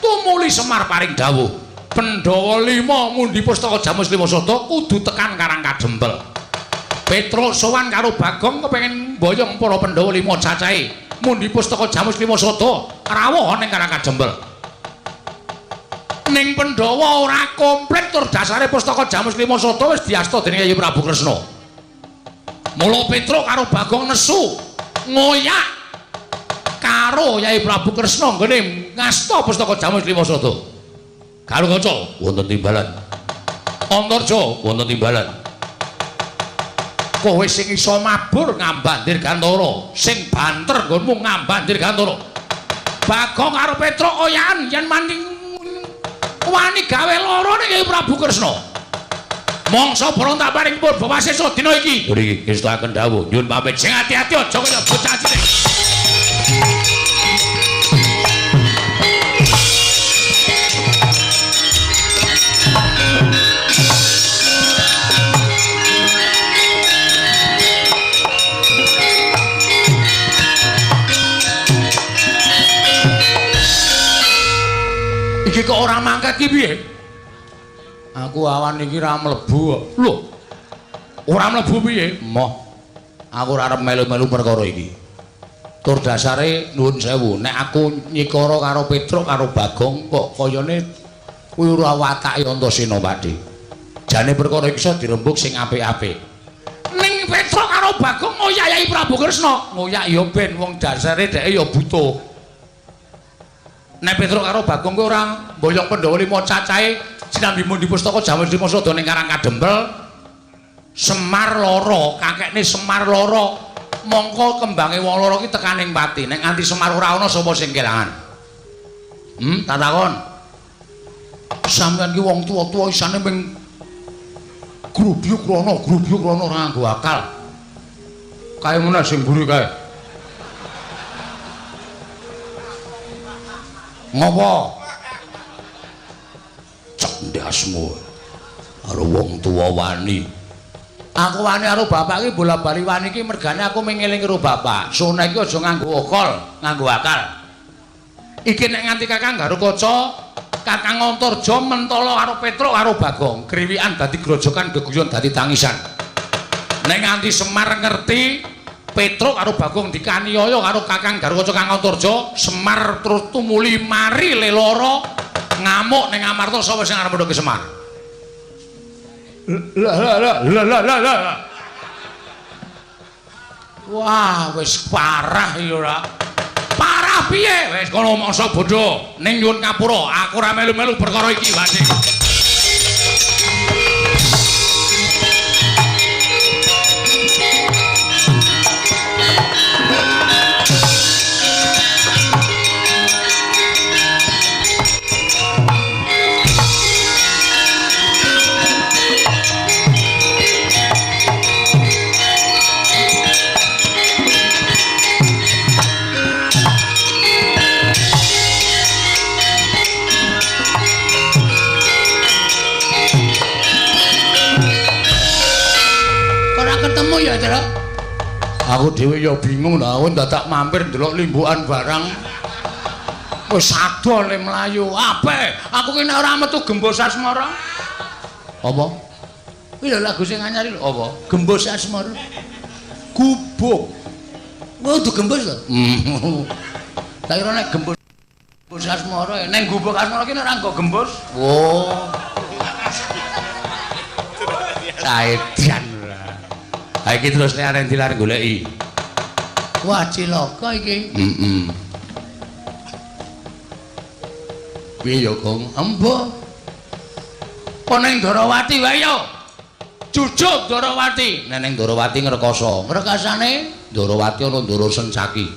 Tumuli Semar paring dawuh. Pandhawa 5 mundi pustaka Jamus Lima Sada kudu tekan Karang Kadempel. Petruk sowan karo Bagong kepengin mboyong para Pandhawa 5 cacahe. Mundi pustaka Jamus Lima Sada rawuh ning Karang Kadempel. Ning Pandhawa ora komplit tur dasare pustaka Jamus Lima Sada wis diasta dening Nyai Prabu Kresna. Mula Petruk karo Bagong nesu ngoyak karo Nyai Prabu Kresna nggone ngasta pustaka Jamus Lima Sada. Garungkaca wonten timbalan. Antarja wonten timbalan. Kowe sing iso mabur ngambandir Gantara, sing banter nggonmu ngambandir Gantara. Bagong karo Petruk oyan yen maning wani gawe lara ning Nyai Prabu Kresna. Mongso borong tak paring purba wasesa dina iki. Mriki ngestakaken dawuh nyuwun pamit sing ati-ati aja kaya bocah cilik. Iki kok ora mangkat ki piye? Aku awan iki ra mlebu kok. Lho. Ora mlebu piye? Moh. Aku ora arep melu-melu perkara iki. Tur dasare nuwun sewu, nek aku nyikara karo Petruk karo Bagong kok kayane kuwi ora watake Antasena Pakdhe. Jane perkara iki iso dirembug sing apik-apik. Ning Petruk karo Bagong ngoyak-yai Prabu Kresna. Ngoyak ya ben wong dasare dheke ya butuh. Nek Petruk karo Bagong kuwi ora mboyong Pandhawa 5 cacahe sinambi mundi pustaka Jamal Dimasada ning Karang Kadempel. Semar lara, kakekne Semar lara. Mongko kembange wong lara ki tekaning pati. Nek nganti Semar ora ana sapa sing kelangan? Tak takon. Sampeyan ki wong tuwa-tuwa isane ming grubyuk rono ora nganggo akal. Kae meneh sing mburi kae. Ngopo? Cendasmu karo wong tuwa wani. Aku wani karo bapak iki bola-bali wani iki mergane aku mengeling karo bapak. Sone iki aja nganggo akal. Iki nek nganti Kakang Garukaca, Kakang Antarja mentala karo Petruk karo Bagong, kriwikan dadi grojokan geguyon dadi tangisan. Nek nganti Semar ngerti Petruk karo Bagong dikaniaya karo Kakang Garukaca Kakang Antarja, Semar terus tumuli mari lelara ngamuk ning Amarta sapa sing arep ndhoke Semar. Lah. Wah, wis parah iki ora. Parah piye? Wis kono mangsa bodho. Ning nyuwun ngapura, aku ora melu-melu perkara iki, Wasi. Ya, Tru. Aku dhewe ya bingung lha aku dadak mampir ndelok limbukan barang. Wis adol le mlayu. Ape? Aku ki nek ora metu Gembos Asmara. Apa? Kuwi lho lagu sing anyar lho apa? Gembos Asmara. Gubuk. Kudu gembos lho. Tak kira nek Gembos Asmara, nek Gubuk Asmara ki ora nggo gembos. Oh. Saedan. Ha iki terus nek arep dilar goleki. Wah, cilaka iki. Piye ya, Kong? Embo. Apa ning Darawati wae ya? Jujuk Darawati. Nek ning Darawati ngrekoso. Ngrekasane Darawati ana Ndara Sencaki.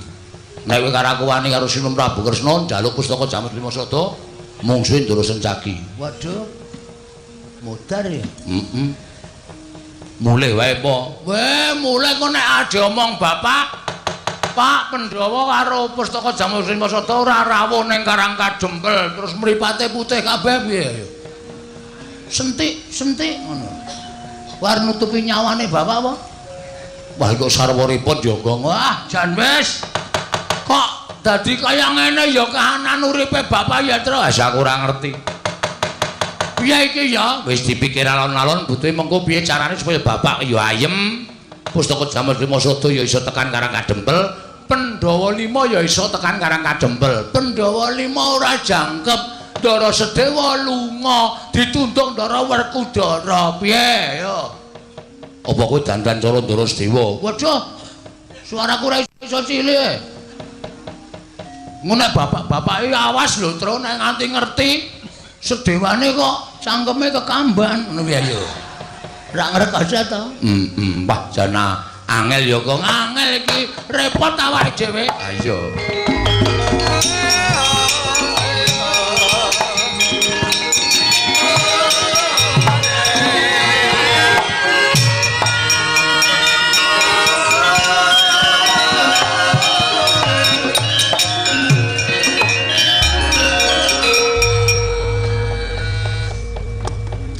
Nek kowe karo aku wani karo Sinum Prabu Kresna njaluk pustaka Jamal Dimasada, mungsuhe Ndara Sencaki. Waduh. Modar ya? Mulih wae po. Weh, mulih kok nek ade omong bapak, Pak Pandhawa karo pustaka Jamal Dimasada ora rawuh ning Karang Kadempel, terus mripate putih kabeh piye ya? Sentik ngono. War nutupi nyawane bapak apa? Wah, kok sarwaripun ya, Gong. Wah, jan wis. Kok dadi kaya ngene ya kahanan uripe bapak ya, Tru? Wis aku ora ngerti. Piye iki ya? Wis dipikir alon-alon butuhe mengko piye carane supaya bapak ya ayem. Pustaka Jamal Dimasada ya iso tekan Karang Kadempel, Pandhawa 5 ya iso tekan Karang Kadempel. Pandhawa 5 ora jangkep, Ndara Sedewa lunga, dituntung Ndara Werkudara. Piye ya? Apa kowe dandan cara Ndara Sedewa? Waduh. Suaraku ora iso cilik. Ngono bapak-bapak iki awas lho, Tru, nek nganti ngerti Sedewane kok cangkeme kekamban ngono piye yo. Ora ngrekasa to? Wah, jana angel ya kok angel iki repot awake dhewe. Ha iya.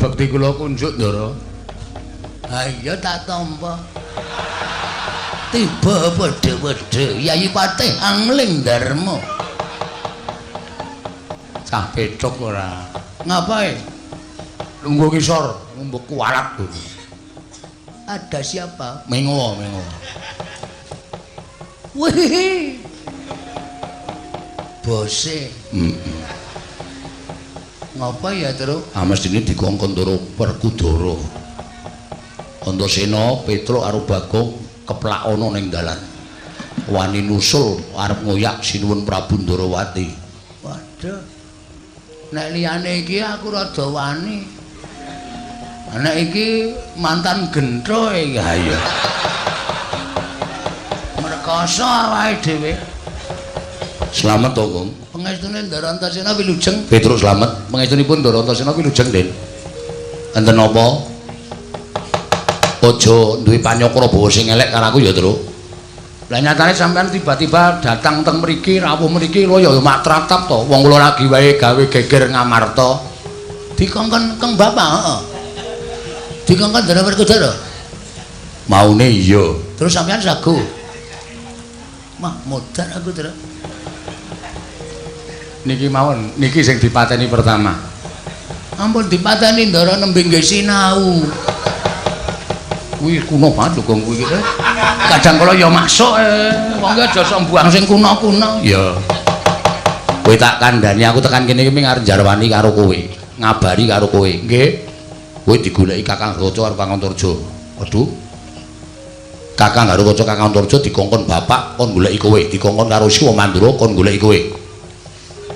Bekti kula kunjuk Ndara. Ha iya tak tampa. Tiba wedhe-wedhe Yayi Patih Angling Darma. Cah petruk ora. Ngapain? Lungguh kisor, ngumbuk kualat tuh. Ada siapa? Mengo. Wih. Bose. Ngapa ya, Tru? Ah mestine dikongkon Ndara Werkudara. Antasena, Petruk karo Bagong keplak ana ning dalan. Wani nusul arep ngoyak sinuwun Prabu Ndarawati. Waduh. Nek liyane iki aku rada wani. Nek iki mantan gentho iki. Ha iya. Merkoso awake dhewe. Slamet to, Kang. Pangestune Ndara Antasena wilujeng. Petruk slamet. Pangestunipun Ndara Antasena wilujeng, Den. Enten apa? Aja duwe panyakra bawa sing elek karo aku ya, Tru. Lah nyatane sampean tiba-tiba datang teng mriki, rawuh mriki lho ya mak tratap to. Wong kula lagi wae gawe geger ngamarta. Dikongkon Kang Bapak, heeh. Dikongkon Ndara Werkudara. Maune iya. Terus sampean sagu. Mah modar aku, Tru. Niki mawon, niki sing dipateni pertama. Ampun dipateni Ndara nembe nggih sinau. Kuwi kuno banget lho Gong kuwi iki. Kadang kala ya masuk wong ki aja sok mbuang sing kuno-kuno. Ya. Kowe tak kandhani aku tekan kene iki arep jarwani karo kowe, ngabari karo kowe. Nggih. Kowe digoleki Kakang Garukaca karo Kakang Antarja. Waduh. Kakang Garukaca Kakang Antarja dikongkon bapak kon goleki kowe, dikongkon karo Siwa Mandura kon goleki kowe.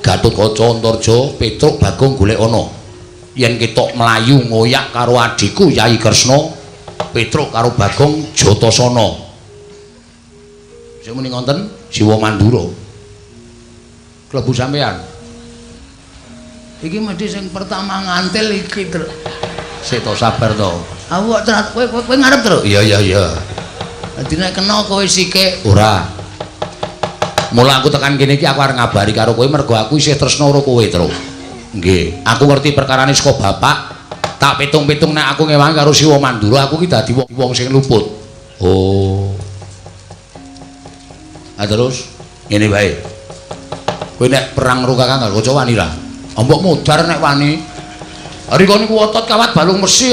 Gatotkaca Antarja, Petruk Bagong golek ana. Yen ketok mlayu ngoyak karo adhiku Yayi Kresna, Petruk karo Bagong Jatasana. Sing muni ngoten Siwa Mandura. Klebu sampean. Iki mesti sing pertama ngantil iki, Tru. Sik to sabar to. Aku kok kowe ngarep, Tru? Iya. Dadi nek kena kowe sikik Ora. Mula aku tekan kene iki aku arep ngabari karo kowe mergo aku isih tresna karo kowe, Tru. Nggih, aku ngerti perkarane saka bapak. Tak pitung-pitung nek aku ngewangi karo Siwa Mandura aku ki dadi wong sing luput. Oh. Ah terus ngene wae. Kowe nek perang karo Kakang Garukaca wani ra? Mbok modar nek wani. Hari kene ku otot kawat balung mesi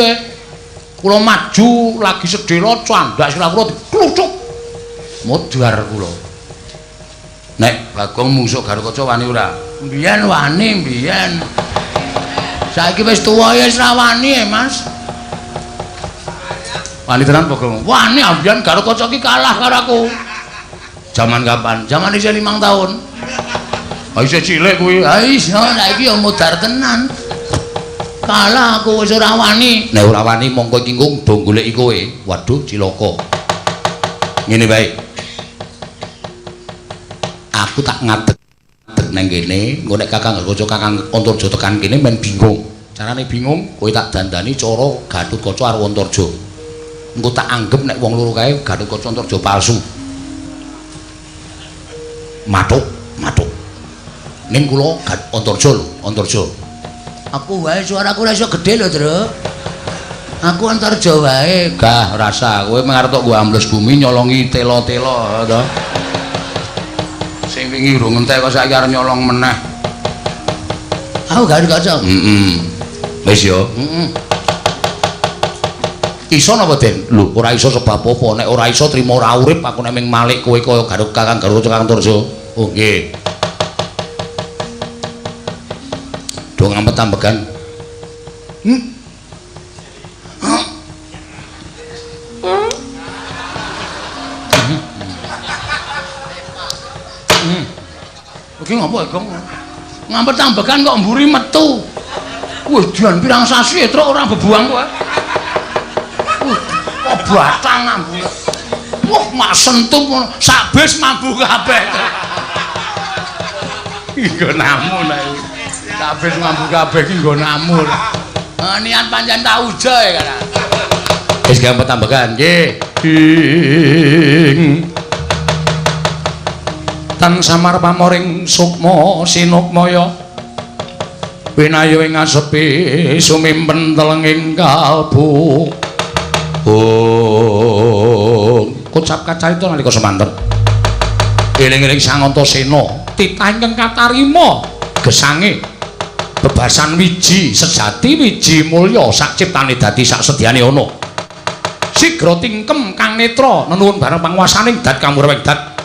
kula maju lagi sedhela candak sira kula diklucuk. Modar kula. Nek Bagong musuh Garukaca wani ora? Mbiyen wani, mbiyen. Saiki wis tuwa ya wis ra wani, Mas. Wani tenan Bagong. Wani ambiyen Garukaca ki kalah karo aku. Zaman kapan? Zaman isih 5 tahun. Ah isih cilik kuwi. Ha iso, saiki ya modar tenan. Kalah aku wis ora wani. Nek ora wani mongko iki engko do goleki kowe. Waduh, cilaka. Ngene wae. Aku tak ngadeg nang kene, engko nek Kakang Garukaca Kakang Antarja tekan kene men bingung. Carane bingung, kowe tak dandani cara Gatotkaca karo Antarja. Engko tak anggap nek wong loro kae Gatotkaca Antarja palsu. Matuk. Ning kula Antarja lho, Antarja. Aku wae suaraku ora iso gedhe lho, Tru. Aku Antarja wae. Gah rasa kowe mengarep tok nggo ambles bumi nyolongi tela-tela to. Sing wingi urung entek kok saiki arep nyolong meneh. Aku Garukaca. Wis ya. Iso napa, Den? Lho, ora iso sebab apa? Nek ora iso trima ora urip aku nek ming malik kowe kaya Kakang Garukaca Kakang Antarja. Oh, nggih. Do ngampet tambegan. Iki ngopo, Gong? Ngampet tambekan kok mburi metu. Wih, dian pirang sasi Truk ora bebuang kowe. Kok batang ambune. Wah, mak sentup sak bis mambu kabeh. Nggo namun ae. Sak bis mambu kabeh iki nggo namur. Niat pancen tak uja kan. Wis ngampet tambegan, nggih. Tan samar pamoring sukma sinukmaya Pinayu ing ngasepi sumimpen telenging kalbu. Oh, kocap kacarita nalika semanten. Eling-eling Sang Antasena, titah ingkang katarima gesange bebasan wiji sejati wiji mulya sak ciptane dadi sak sedyane ana. Sigra tingkem kang netra nenuwun bareng panguwasaning dat kamurweng dat.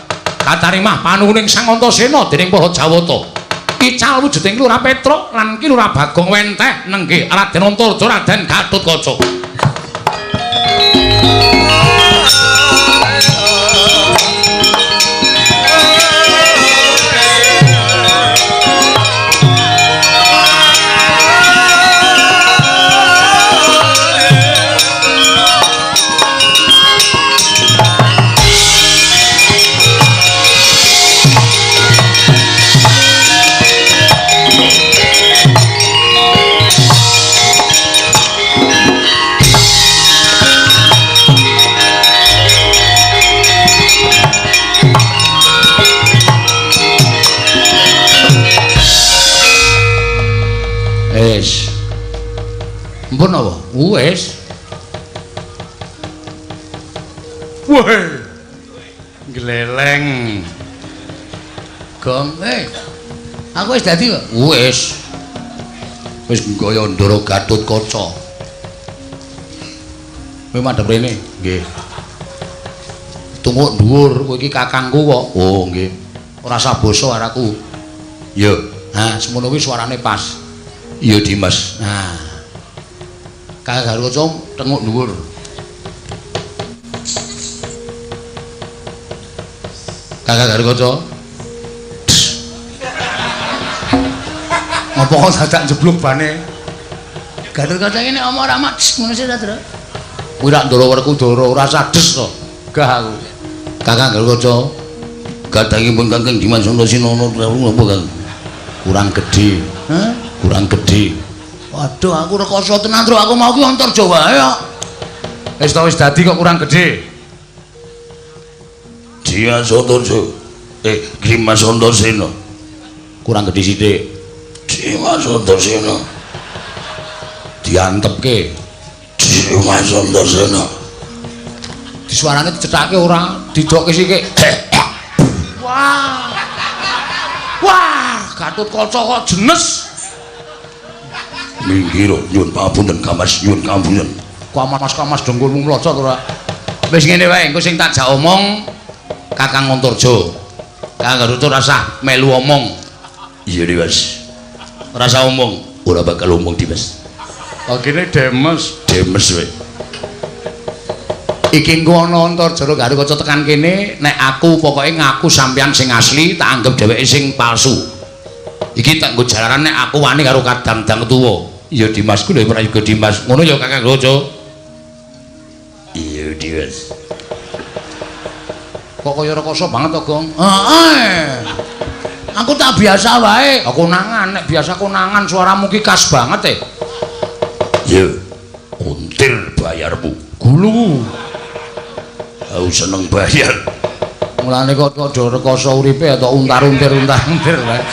Katarimah panuwuning Sang Antasena dening para Jawata. Ical wujuding Lurah Petruk lan Ki Lurah Bagong Wenteh nenggih Raden Antarja Raden Gatotkaca. Mpun apa? Wis. Weh. Gleleng. Gong, aku wis dadi kok. Wis. Wis kaya Ndara Gatotkaca. Kowe madhep rene, nggih. Tunggu dhuwur, kowe iki kakangku kok. Oh, nggih. Ora sabasa araku. Ya. Ha, semono kuwi suarane pas. Iya, Dimas. Nah. Kakang Gatotkaca tenguk dhuwur. Kakang Gatotkaca. Ngopo kok dadak jeblok bane? Gatotkaca iki nek omong ora mak ngono sih ta, Tru? Kuwi rak Ndara Werkudara ora sades to. Gah aku. Kakang Gatotkaca gadhahipun Kakang Dimas Antasena napa Kang? Kurang gedhe. Hah? Kurang gedhe. Waduh, aku rekoso tenan, Tru. Aku mau ki Antarja wae kok. Wis dadi kok kurang gedhe. Dimas Antarja. Dimas Antasena. Kurang gedhe sithik. Dimas Antasena. Diantepke. Dimas Antasena. Disuarane dicethake ora didokke sithik. Wah. Wah, Gatotkaca kok jenes. Minggir nyuwun pamunten Kamas, nyuwun pamunten. Kamas dengkulmu mlocot ora. Wis ngene wae, engko sing tak jak omong Kakang Antarja. Kakang Gatotkaca rasah melu omong. Iya, Dimas. Rasa omong, ora bakal omong, Dimas. Oh, kene Demes. Demes wae. Iki engko ana Antarja karo Gatotkaca tekan kene, nek aku pokoke ngaku sampeyan sing asli, tak anggap dheweke sing palsu. Iki tak nggo jalaran nek aku wani karo kadang-dang tuwa. Iya Dimasku lho ora juga Dimas. Ngono ya Kakang Gatotkaca. Iya Dimas. Kok kaya rekoso banget to, Gong? Heeh. Aku tak biasa wae. Aku konangan, nek biasa konangan suaramu ki khas banget Iya. Untir bayarmu. Gulu. Aku seneng bayar. Mulane kok padha rekoso uripe atau untar-untir wae.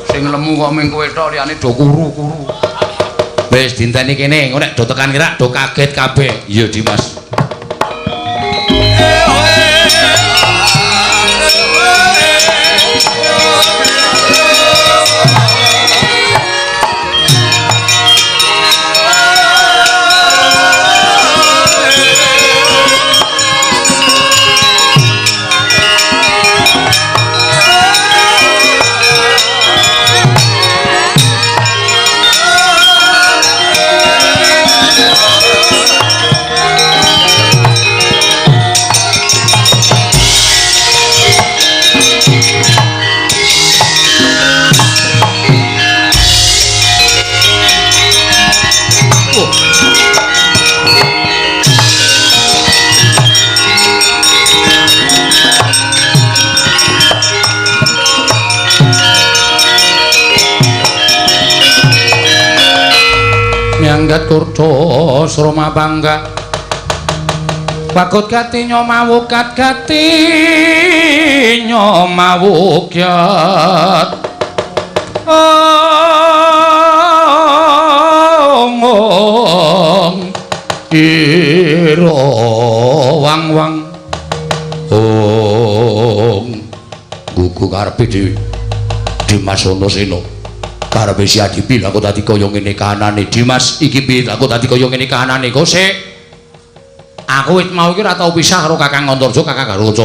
Sing lemu kok ming kowe tok liyane do kuru-kuru. Wis dinteni kene, engko nek do tekan kirak do kaget kabeh. Iya Dimas. Turco Sroma bangga Wakut gati nyomawukat gati nyomawukyat dhewe. Dimas Antasena. Karepe si Adipi lha kok dadi kaya ngene kahanane. Dimas iki piye lha kok dadi kaya ngene kahanane kok sik. Aku wit mau iki ora tau pisah karo Kakang Antarja, Kakang Garuca.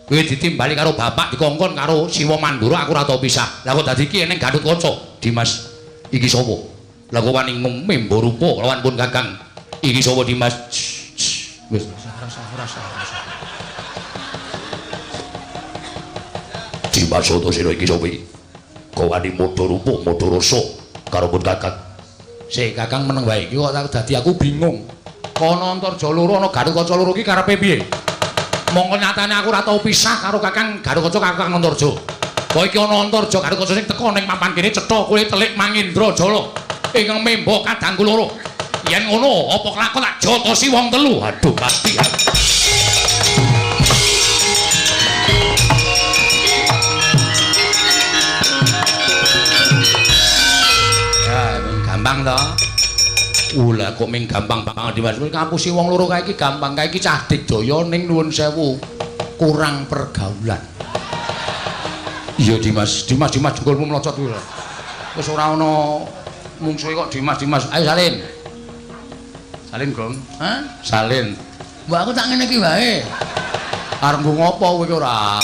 Kowe ditimbali karo bapak dikongkon karo Siwa Mandura aku ora tau pisah. Lah kok dadi iki ning Gatotkaca. Dimas iki sapa? Lah kok wani membo rupa lawan pun Kakang. Iki sapa Dimas? Wis rasa. Dimas Antasena iki sapa iki? Kok wani modho rupa, modho rasa karo pun Kakang. Sik Kakang meneng wae iki kok dadi aku bingung. Kono Antarja loro ana Gatotkaca loro iki karepe piye? Mongko nyatane aku ora tau pisah karo Kakang Gatotkaca Kakang Antarja. Kok iki ana Antarja Gatotkaca sing teko ning papan kene cetha kowe telik Mangindra Jala ingkang memba kadangku loro. Yen ngono apa kelakon tak jotosi wong telu. Aduh pasti. Gampang to. Lah kok ming gampang banget Dimas. Kampusi wong loro kae iki gampang kae iki cah Digdaya ning nuwun sewu kurang pergaulan. Iya Dimas jengkolmu mlocot kuwi lho. Wis ora ana mungsuhe kok Dimas. Ayo salin. Salin, Gong. Hah? Salin. Mbak aku tak ngene iki wae. Arep ngopo kowe iki ora.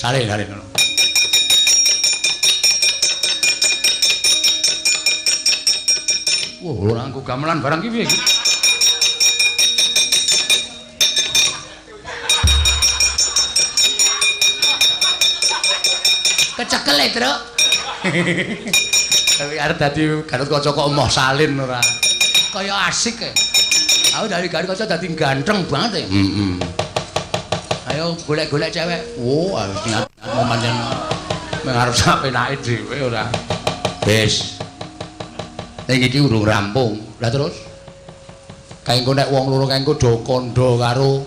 Salin ngono. Wah, ora anggo gamelan barang ki piye iki? Kecekel e, Truk. Tapi arep dadi Gatotkaca kok emoh salin ora. Kaya asik e. Aku dari Gatotkaca dadi ganteng banget e. Ayo golek-golek cewek. Oh, niat pancen mengarep sak penake dhewe ora. Wis. Ning iki urung rampung. Lah terus kaengko nek wong loro kaengko do kandha karo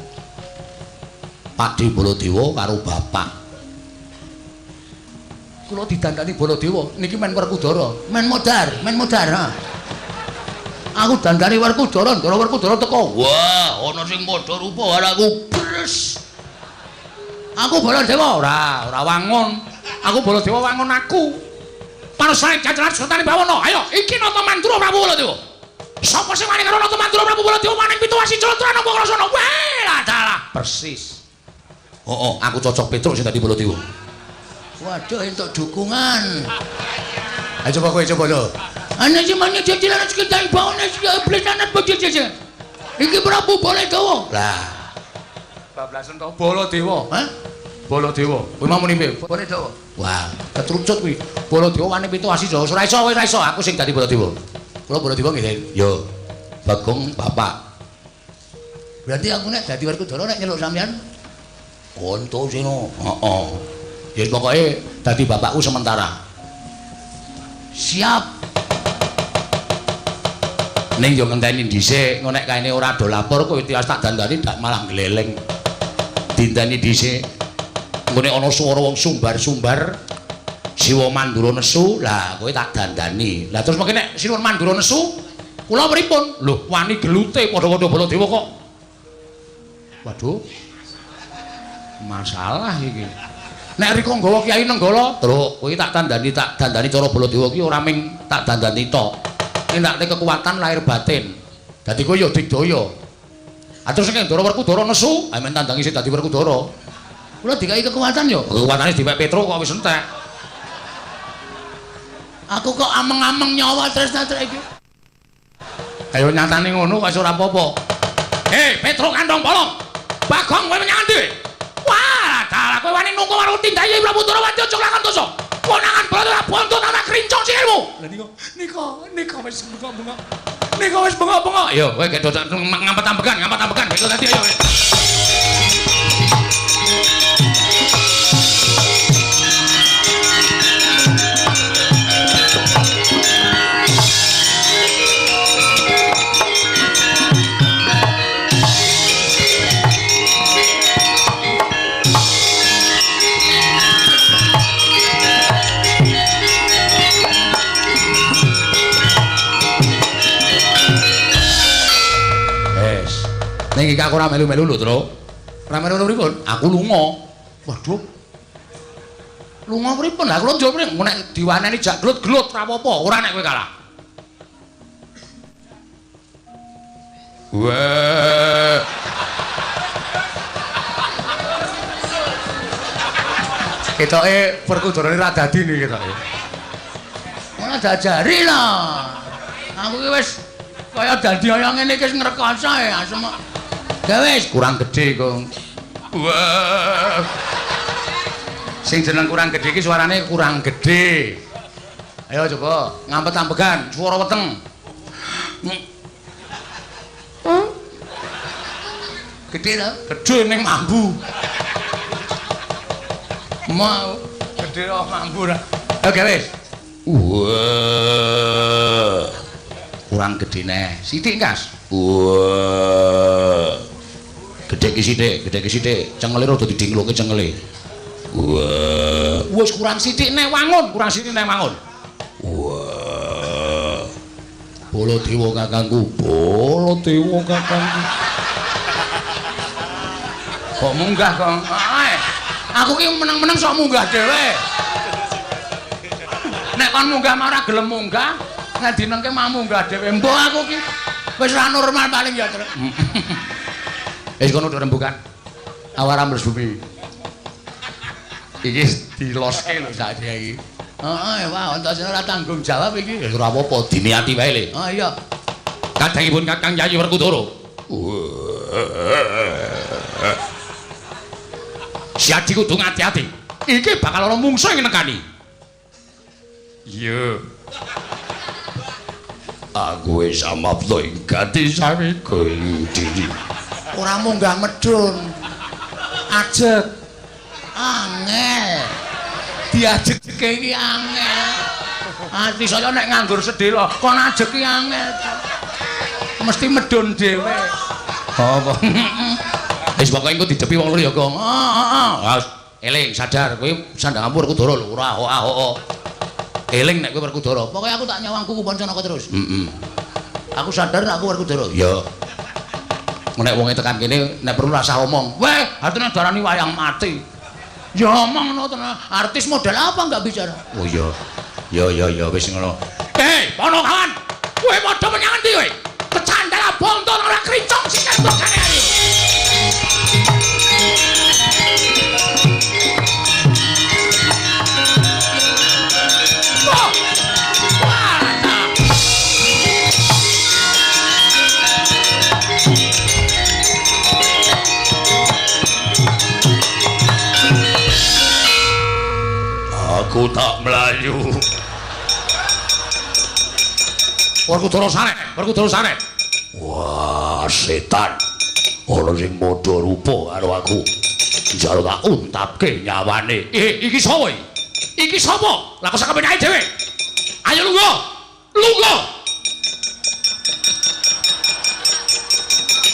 Pakde Baladewa karo bapak. Kula didandani Baladewa niki men Werkudara, men modar ha. Aku dandani Werkudara, Ndara Werkudara teko. Wah, ana sing padha rupa karo aku. Bres. Aku Baladewa ora wangun. Aku Baladewa wangun aku. Parsane jajaran Sultan Bawana. Ayo, iki Nata Mandura Prabu Baladewa. Sapa sing wani karo Nata Mandura Prabu Baladewa maning Pituwasi Jalatrana napa krasana? Weh, adalah persis. Oh, aku cocok Petruk sing dadi Baladewa. Waduh, entuk dukungan. Ayo coba kowe coba lho. Ana sing manye jajaran Sultan Bawana iblis anak bojo jajan. Iki Prabu Baladewa. Lah. Bablasen to Baladewa. Hah? Baladewa. Kowe mau muni piye? Baladewa. Wah, ketrucut kuwi. Baladewa wani Pituwasi Jala. Ora iso, ora iso. Aku sing dadi Baladewa. Kula Baladewa nggih. Yo. Bagong bapak. Berarti aku nek dadi Werkudara nek nyeluk sampean Antasena. Heeh. Ya pokoke dadi bapakku sementara. Siap. Ning yo ngenteni dhisik, engko nek kaene ora do lapor kowe tias tak dandani dak malah gleleng. Dinteni dhisik. Nggone ana swara wong sumbar-sumbar Siwa Mandura nesu, lah kowe tak dandani. Lah terus mengke nek Siwa Mandura nesu, kula pripun? Lho, wani gelute padha-padha Baladewa kok. Waduh. Masalah iki. Nek rika nggawa Kyai Nenggala, Truk, kowe tak dandani cara Baladewa ki ora ming tak dandani tok. Nindakne kekuatan lahir batin. Dadi kowe ya Digdaya. Ah terus nek Ndara Werkudara nesu, amen tandangi sing dadi Werkudara. Kula dikai kekuatan yo. Kekuatane diwek Petruk kok wis entek. Aku kok ameng-ameng nyawa tresna-trek iki. Ayo nyatane ngono kok ora apa-apa. Hei, Petruk kandhong polong. Bagong kowe menyang ndi? Wah, dalah kowe wani nunggu karo tindayi Prabu Darawati aja lakon dosa. Ponangan Baladewa bontot ana krincong sikilmu. Lah nika wis bengok-bengok. Nika wis bengok-bengok. Yo, kowe gek ngampet-ambekan, betul tadi ayo. Ning iki aku ora melu-melu lho, Tru. Ora melu pripun? Aku lunga. Waduh. Lunga pripun? Lah kula njowo nek diwaneni jak glut-glut ra apa-apa, ora nek kowe kalah. Wah. Ketoke perkudurane ra dadi niki ketoke. Ora jajari lah. Aku ki wis kaya dadi kaya ngene iki wis ngrekoso ya asem. Ya wis kurang gedhe kok. Wah. Sing jeneng kurang gedhe iki suarane kurang gedhe. Ayo coba ngampet-ampegan swara weteng. Gedhe ta? Gedhe ning mambu. Mau gedhe kok mambu ra. Oke wis. Wah. Kurang gedhe neh. Sithik, Kas. Wah. Gedhe ki sithik. Cengele rada didingloke cengele. Wah. Wis kurang sithik neh wangun, Wah. Baladewa kakangku. Kok munggah kok. Aku ki meneng-meneng sok munggah dhewe. Nek kon munggah ora gelem munggah, nek dinengke mau munggah dhewe. Mbok aku ki wis ora normal paling ya. Wis kono rembugan. Awara mlebu. Iki diloske lho sakjane iki. Heeh, wah entuk ora tanggung jawab iki. Ya ora apa-apa, diniati wae le. Oh iya. Kadangipun Kakang Yayi Werkudara. Siadi kudu ngati-ati. Iki bakal ana mungsuh sing nekani. Iya. Aku wis samapta ing gati sawiku ing diri. Ora munggah medhun. Ajeg. Angel. Diajeg-jege iki angel. Ati saya nek nganggur sedhela kon ajeg iki angel. Mesti medhun dhewe. Apa? Wis pokoke engko didepi wong loro ya, Gong. Heeh. Eling sadar kowe sandhanganmu Werkudara lho, ora ahok-ahok. Eling nek kowe Werkudara. Pokoke aku tak nyawang kuku Pancanaka terus. Aku sadar nek aku Werkudara. Ya. Nek wonge tekan kene nek perlu rasa omong. Weh, atine darani wayang mati. Ya omong ngono tenan. Artis model apa enggak bicara? Oh iya. Ya wis ngono. Pono kawan. Kowe padha menyang endi kowe? Kecandala bonton ora krincong sing kene ayo. Aku tak melayu. Werkudara sanek. Wah, setan. Ana sing padha rupa karo aku. Jare tak untapke nyawane. Iki sapa iki? Iki sapa? Lah kok sak kepenyake dhewe. Ayo lungguh.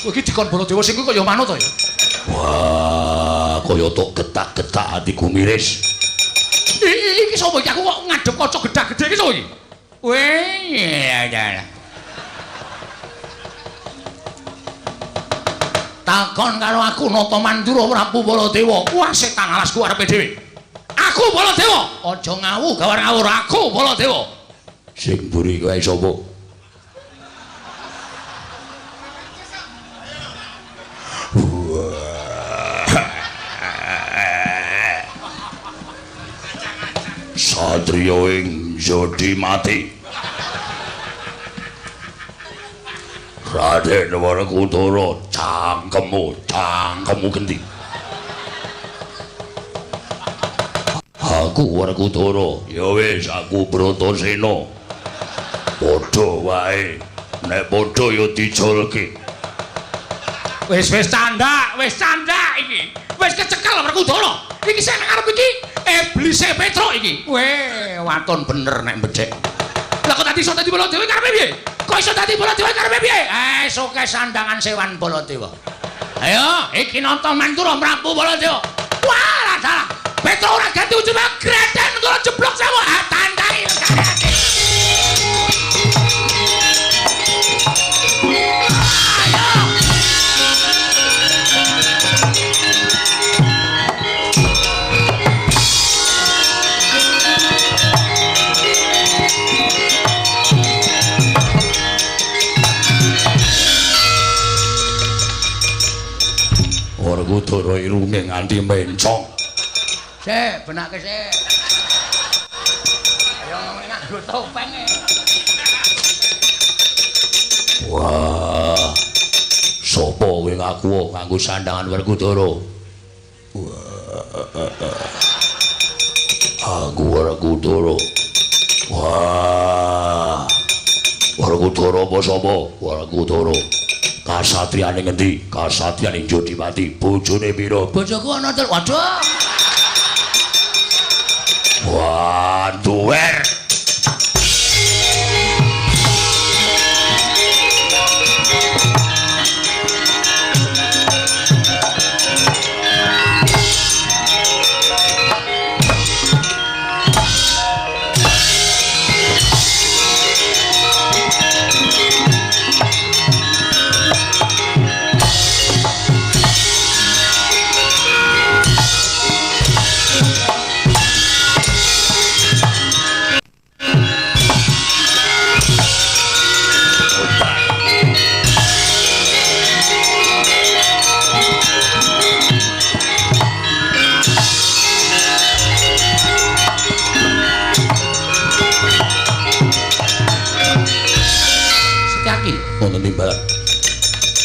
Kowe iki dikon Baladewa sing kaya manut to ya? Wah, kaya tok getak-getak atiku miris. Iki sapa iki? Aku kok ngadep kaca gedhe-gedhe iki sapa iki? Weh, takon karo aku Nata Mandura Prabu Baladewa. Wah, setan alasku arepe dhewe. Aku Baladewa. Aja ngawu gawar-ngawur, aku Baladewa. Sing mburi kowe sapa? Satriya ing Jodi mati. Raden Werkudara, cangkemmu gendi. Aku Werkudara, ya wis aku Bratasena. Padha wae, nek padha ya dijolke. Wis candak iki. Wis kecekel Werkudara. Iki sing arep iki iblise Petro iki. Weh, waton bener nek becek. Lah kok iso dadi Baladewa karepe piye? Kok iso dadi Baladewa karepe piye? Soke sandangan sewan Baladewa. Ayo, iki Nata Mandura Prabu Baladewa. Wah, lah. Petro ora ganti ujung greten karo jeblok sama tandai. kaya irunge nganti mencong. Sik, benake sik. Ayo nganggo topeng e. Wah. Sopo kowe ngaku nganggo sandangan Werkudara? Aku Werkudara. Wah. Werkudara apa sapa? Werkudara. Kasatriyane ngendi? Kasatriyane Jodipati. Bojone pira? Bojoku ana tel. Waduh. Wah, duwer.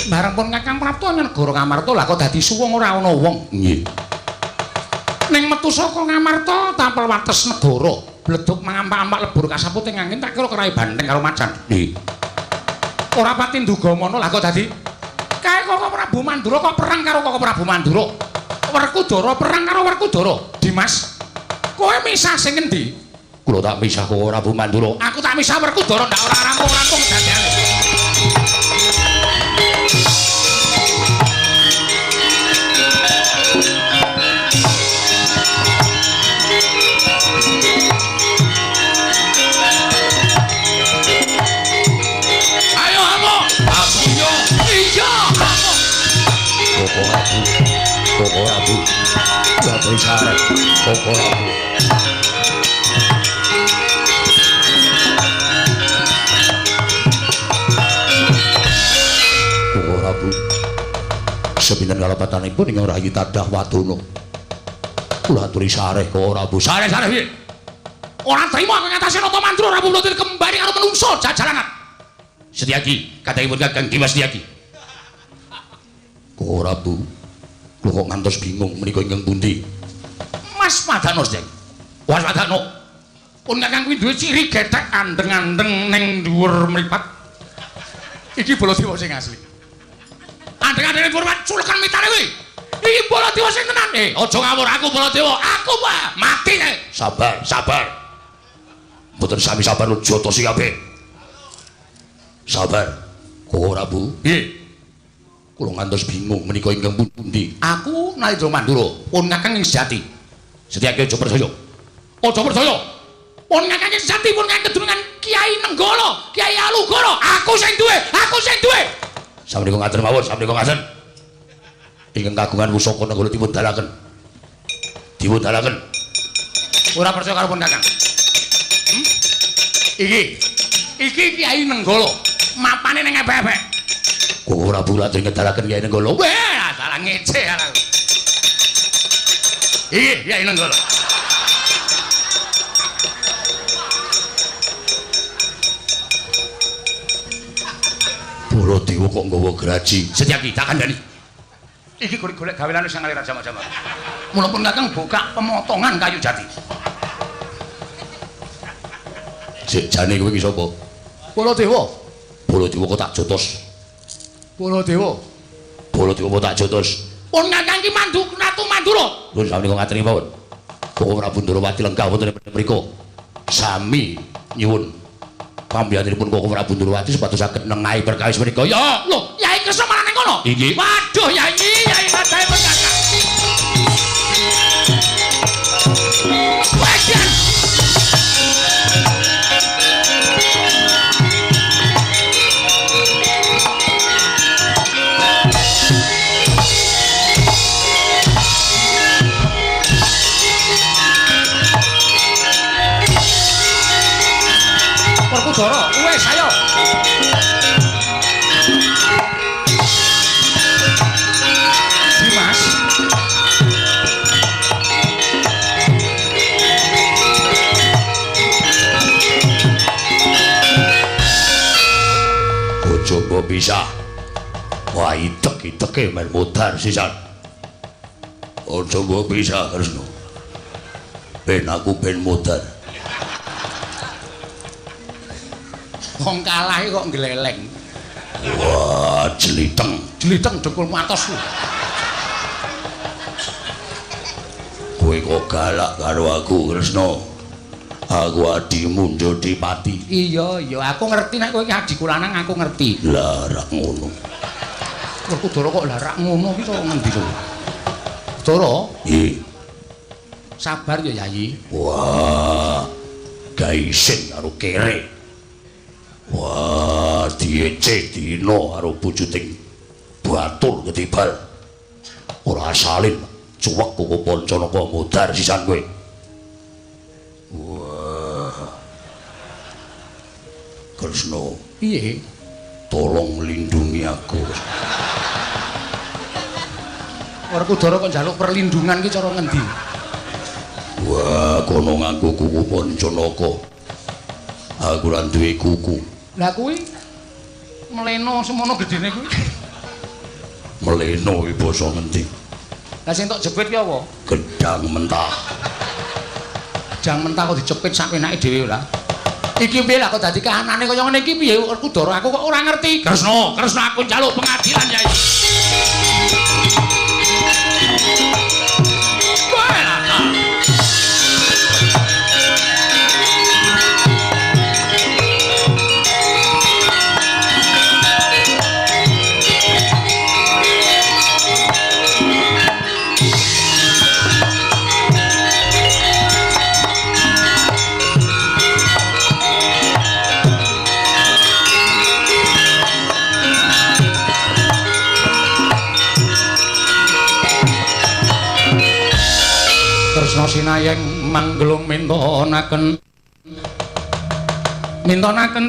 Bareng pun Kakang Prapta negara Ngamarta lah kok dadi suwung ora ana wong. Nggih. Ning metu saka Ngamarta tampel wates negara, bleduk mangampak-ampak lebur kasaputing angin tak kira kerai banteng karo macan. Nggih. Ora pati ndugamono lah kok dadi kae kok Prabu Mandura kok perang karo kok Prabu Mandura. Werkudara perang karo Werkudara. Dimas, kowe misah sing endi? Kula tak misah karo Prabu Mandura. Aku tak misah Werkudara ndak ora rampung-rampung dadeane. Koko Rabu, Rabu Sare, Koko Rabu. Koko Rabu, sepinten kalapatanipun ingkang rayi tadah Wadana. Kula aturi sareh Koko Rabu. Sareh piye? Ora trima ngatasi Nata Mandura Rabu Lutir kembali karo menungso jajalanan. Setyaki, kathahipun Kakang Dimas Setyaki. Koko Rabu. Lho kok ngantos bingung menika ingkang pundi? Mas Madano, Dek. Mas Madano. Pun Kakang kuwi duwe ciri gethek andeng-andeng ning dhuwur mripat. Iki Baladewa sing asli. Andeng-andeng ning dhuwur culekan mitane kuwi. Iki Baladewa sing tenan. Aja ngawur aku Baladewa. Aku Pak, mati nek. Sabar, sabar. Mboten sami sabar jotosi kabeh. Sabar. Koko Rabu. Nggih. Kula ngantos bingung menika ingkang pundi. Aku Narendra Mandura, pun Kakang ing sejati. Setyaki aja percaya. Aja percaya. Pun Kakang ing sejati pun Kakang kedunungan Kiai Nenggala, Kiai Alugara. Aku sing duwe, aku sing duwe. Sampun ngaten mawon, sampun ngaten. Ingkang kagungan pusaka Nenggala dipun dalaken. Dipun dalaken. Ora percaya karo pun Kakang. Iki Kiai Nenggala. Mapane ning ebek-ebek. Kok ora bulat ngedalaken Kiai Nenggala. Wah, salah ngece ala. Iki Kiai Nenggala. Baladewa kok nggawa graji. Setyaki tak kandhani. Iki golek gawelane sang Raja Majapahit. Mula pun Kakang buka pemotongan kayu jati. Sik jane kowe iki sapa? Baladewa. Baladewa kok tak jotos. Baladewa. Baladewa kok tak jotos. Pun Kakang ki Ratu Mandura. Lho sami kok ngateni mawon. Kok Prabu Ndarawati lenggah wonten mriku. Sami nyuwun pambiyanipun Koko Prabu Ndarawati supados saged nengahi perkawis menika. Ya, Lho, Yai Kresna malah ning kono. Iki. Waduh, Yai kadhaipun Kakang. Wajan. Werkudara, wis ayo. Dimas, mbok pisah. Wah, itek-iteke men modar sisan. Aja mbok pisah, Kresna. Ben aku ben modar. Wong kalah kok ngleleng. Wah, jeliteng Dengkulmu atos. Kowe kok galak karo aku, Kresna. Aku adimu Jodipati. Iya, aku ngerti nek kowe iki adiku lanang aku ngerti. Lah rak ngono. Werkudara kok larak ngono iki cara ngendi to? Dara? Nggih. Sabar ya, Yayi. Wah, gaisen karo kere. Wah, diece dino karo bojoting batur ketibal. Ora salin cuwek koko Pancanaka modar sisan kowe. Wah. Kresna, Piye? tolong lindungi aku. Werkudara kok njaluk perlindungan ki cara ngendi? Wah, kono nganggo kuku Pancanaka. Aku ora duwe kuku. Lah kuwi meleno semono gedene kuwi. Meleno iki basa ngendi? Lah sing tok jepit ki apa? Gedang mentah. Jang mentah kok dicepit sak penake dhewe ora. Iki piye lah kok dadi kahanane kaya ngene iki piye Werkudara aku kok ora ngerti. Kresna aku njaluk pengadilan, Yai. Kresna sinayeng manglung mintonaken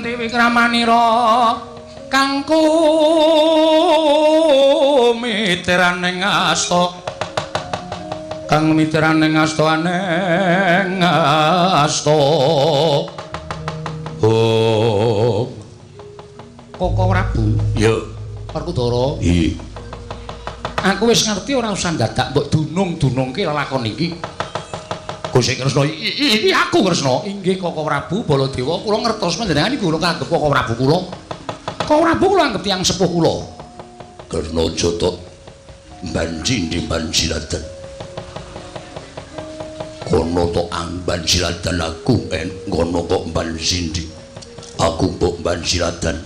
dewi kramanira kang mitiraning asta aneng asta oh Koko Prabu Ya Werkudara iya aku wis ngerti ora usah dadak mbok dunung-dunungke lakon iki. Gusti Kresna Iki aku Kresna. Inggih Koko Prabu Baladewa, kula ngertos panjenengan iki kula kanggep Koko Prabu kula. Koko Prabu kula anggap tiyang sepuh kula. Kresna Jata banjing Banjiladan. Kono to ang Banjiladan aku ngono kok Banjindi. Aku mbok Banjiladan.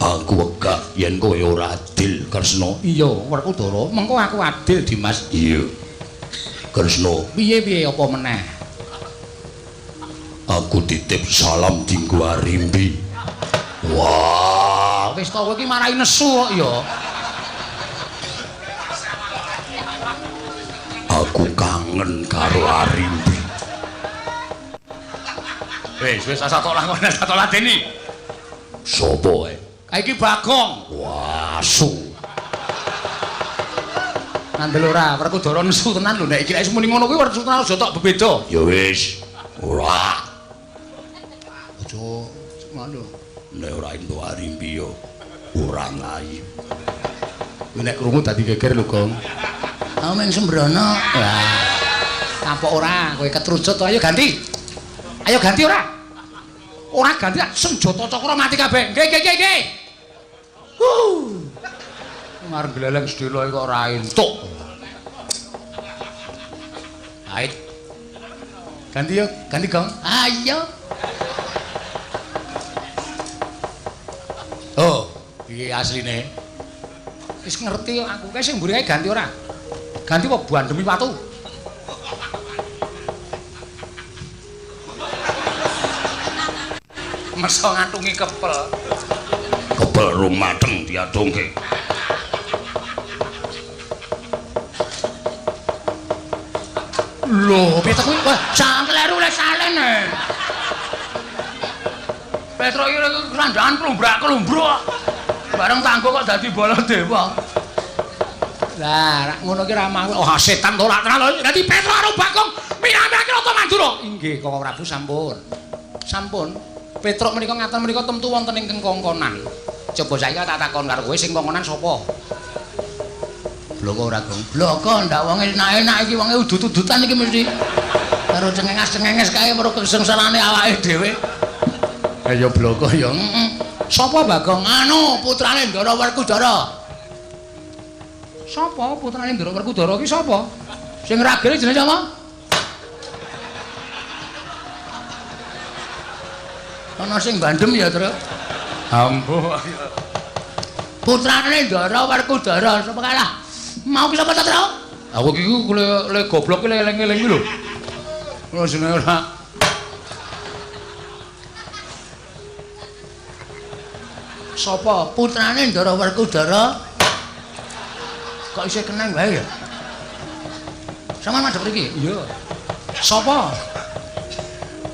Aku wegah yen kowe ora adil, Kresna. Iya, Werkudara, mengko aku adil, Dimas. Iya. Kresna, Piye-piye apa meneh? aku titip salam dinggo Arimbi. Wah, Wis to kowe iki marai nesu kok ya. aku kangen karo Arimbi. Wis asat lakon asat ladeni. Sopo ae? Iki Bagong. Wah, su. Ngandel ora, Werkudara nesu tenan lho nek iki nek muni ngono kuwi Werkudara aja tok bebeda. Ya wis, ora. Aja ngono. Nek ora ento Arimbi yo ora ngayu. Nek krungu dadi geger lho, Gong. Amen sembrono. Wah. Kapok ora, kowe ketrucut to, ayo ganti. Ayo ganti ora? Ora ganti, senjata cakra mati kabeh. Nggih. Mareng gleleng sedelo kok ora entuk. Ait. Ganti yo, ganti Gong. Ayo. Oh, iki asline. Wis ngerti kok aku. Kae sing mburi kae ganti ora? Ganti apa bandemi watu? Meso ngantungi kepel. Kebel rung mateng diadongke. Lho, piye kuwi? Wah, sangkleru lek salen. Petro iki randangan klumbrak-klumbruk. Bareng tanggo kok dadi Baladewa. Lah, ngono ki ra mau. Oh, setan to lak tenan. Dadi Petro karo Bagong minamake Rata Mandura. Inggih, Koko Prabu sampun. Sampun. Petruk menika ngaten menika temtu wonten ing kengkongkonan. Coba saiki tak takon karo kowe sing kongkonan sapa? Bloko ora, Gong. Bloko ndak wong enak-enak iki wonge udut-udutan iki mesti. Karo cengenges-cengenges kae karo kesengsarane awake dhewe. Ya bloko ya. Sapa Bagong? Anu putrane Ndara Werkudara. Sapa putrane Ndara Werkudara ki sapa? Sing ragile jenenge sapa? Ana sing bandem ya, Tru. Ambo. Putrane Ndara Werkudara sapa kalah? Mau ki sapa ta, Tru? Aku ki le goblok ki eling-eling ki lho. Ora jenenge ora. Sapa putrane Ndara Werkudara? Kok isih kenang wae ya? Sama madhep mriki? Iya. Sapa?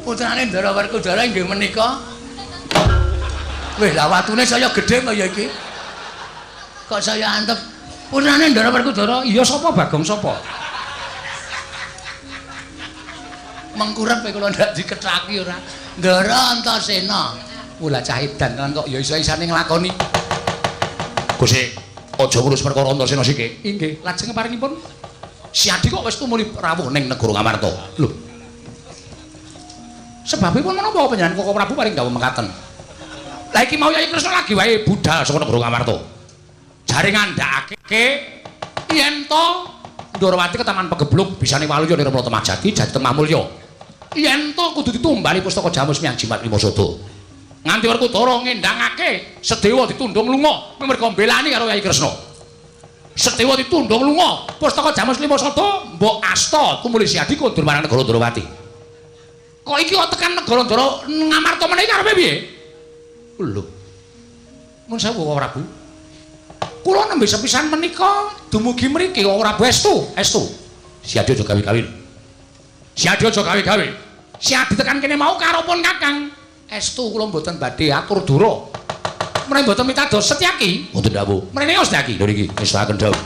Putrane Ndara Werkudara inggih menika. Weh, lah watune saya gedhe kaya iki. Kok saya antep putrane Ndara Werkudara? Iya sapa Bagong sapa? Mengkurep kowe kula ndak dikethaki ora. Ndara Antasena. Ula cah edan kan kok ya iso-isane nglakoni. Gusti, aja ngurus perkara Antasena siki. Inggih, lajeng paringipun Si Adi kok wis tumuli rawuh ning negara Ngamarta. Lho. Sebabipun menapa panjenengan Koko Prabu paring dawuh mekaten? Lah iki mau Yai Kresna lagi wae budal saka negara Ngamarta. Jare ngandhakake yen to Ndarawati ketaman pegebluk bisane waluya nirmala temajati dadi temah mulya. Yen to kudu ditumbali pustaka Jamus Miang Jimat Limasada. Nganti Werkudara ngendhangake Sedewa ditundhung lunga merga mbelani karo Yai Kresna. Sedewa ditundhung lunga pustaka Jamus Limasada mbok asta tumuli Si Adi kondur marang negara Ndarawati. Kok iki kok tekan negara Ngamarta meneh karepe piye? Lho. Mun sewu Prabu. Kula nembe sepisan menika dumugi mriki ora estu. Si Adi aja gawe-gawe. Si Adi aja gawe-gawe. Si Adi tekan kene mau karo pun Kakang. Estu kula mboten badhe atur dura. Menawi mboten mitados Setyaki. Mboten dawuh. Mrene Setyaki. Lho niki wis saken dawuh.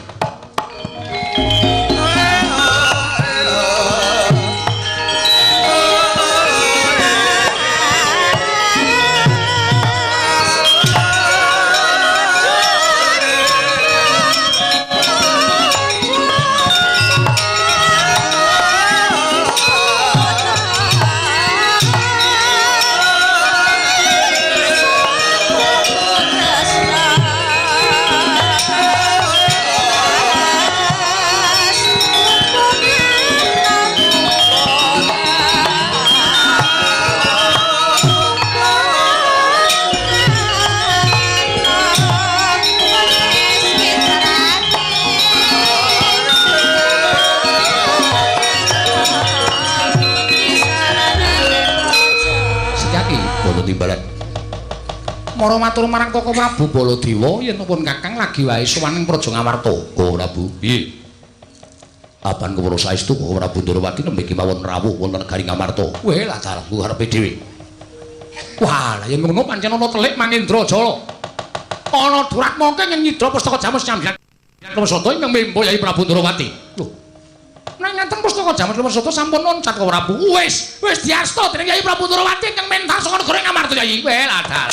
Mara matur marang Koko Prabu Baladewa yen pun Kakang lagi wae sowan ing Praja Ngamarta. Koko Prabu, piye? Apan kawula saestu Koko Prabu Ndarawati nembe kemawon rawuh wonten negari Ngamarta. Weh lah dalem karepe dhewe. Wah, lah yen ngono pancen ana telik Manindra Jala. Ana durat mongke ing nyidra pustaka Jamus Nyambyan. Limasada ing membo Yai Prabu Ndarawati. Lho. Nang ngaten pustaka Jamus Limasada sampun loncat Koko Prabu. Wis diasta dening Yai Prabu Ndarawati ingkang mentar saka negara Ngamarta Yai. Weh lah dal.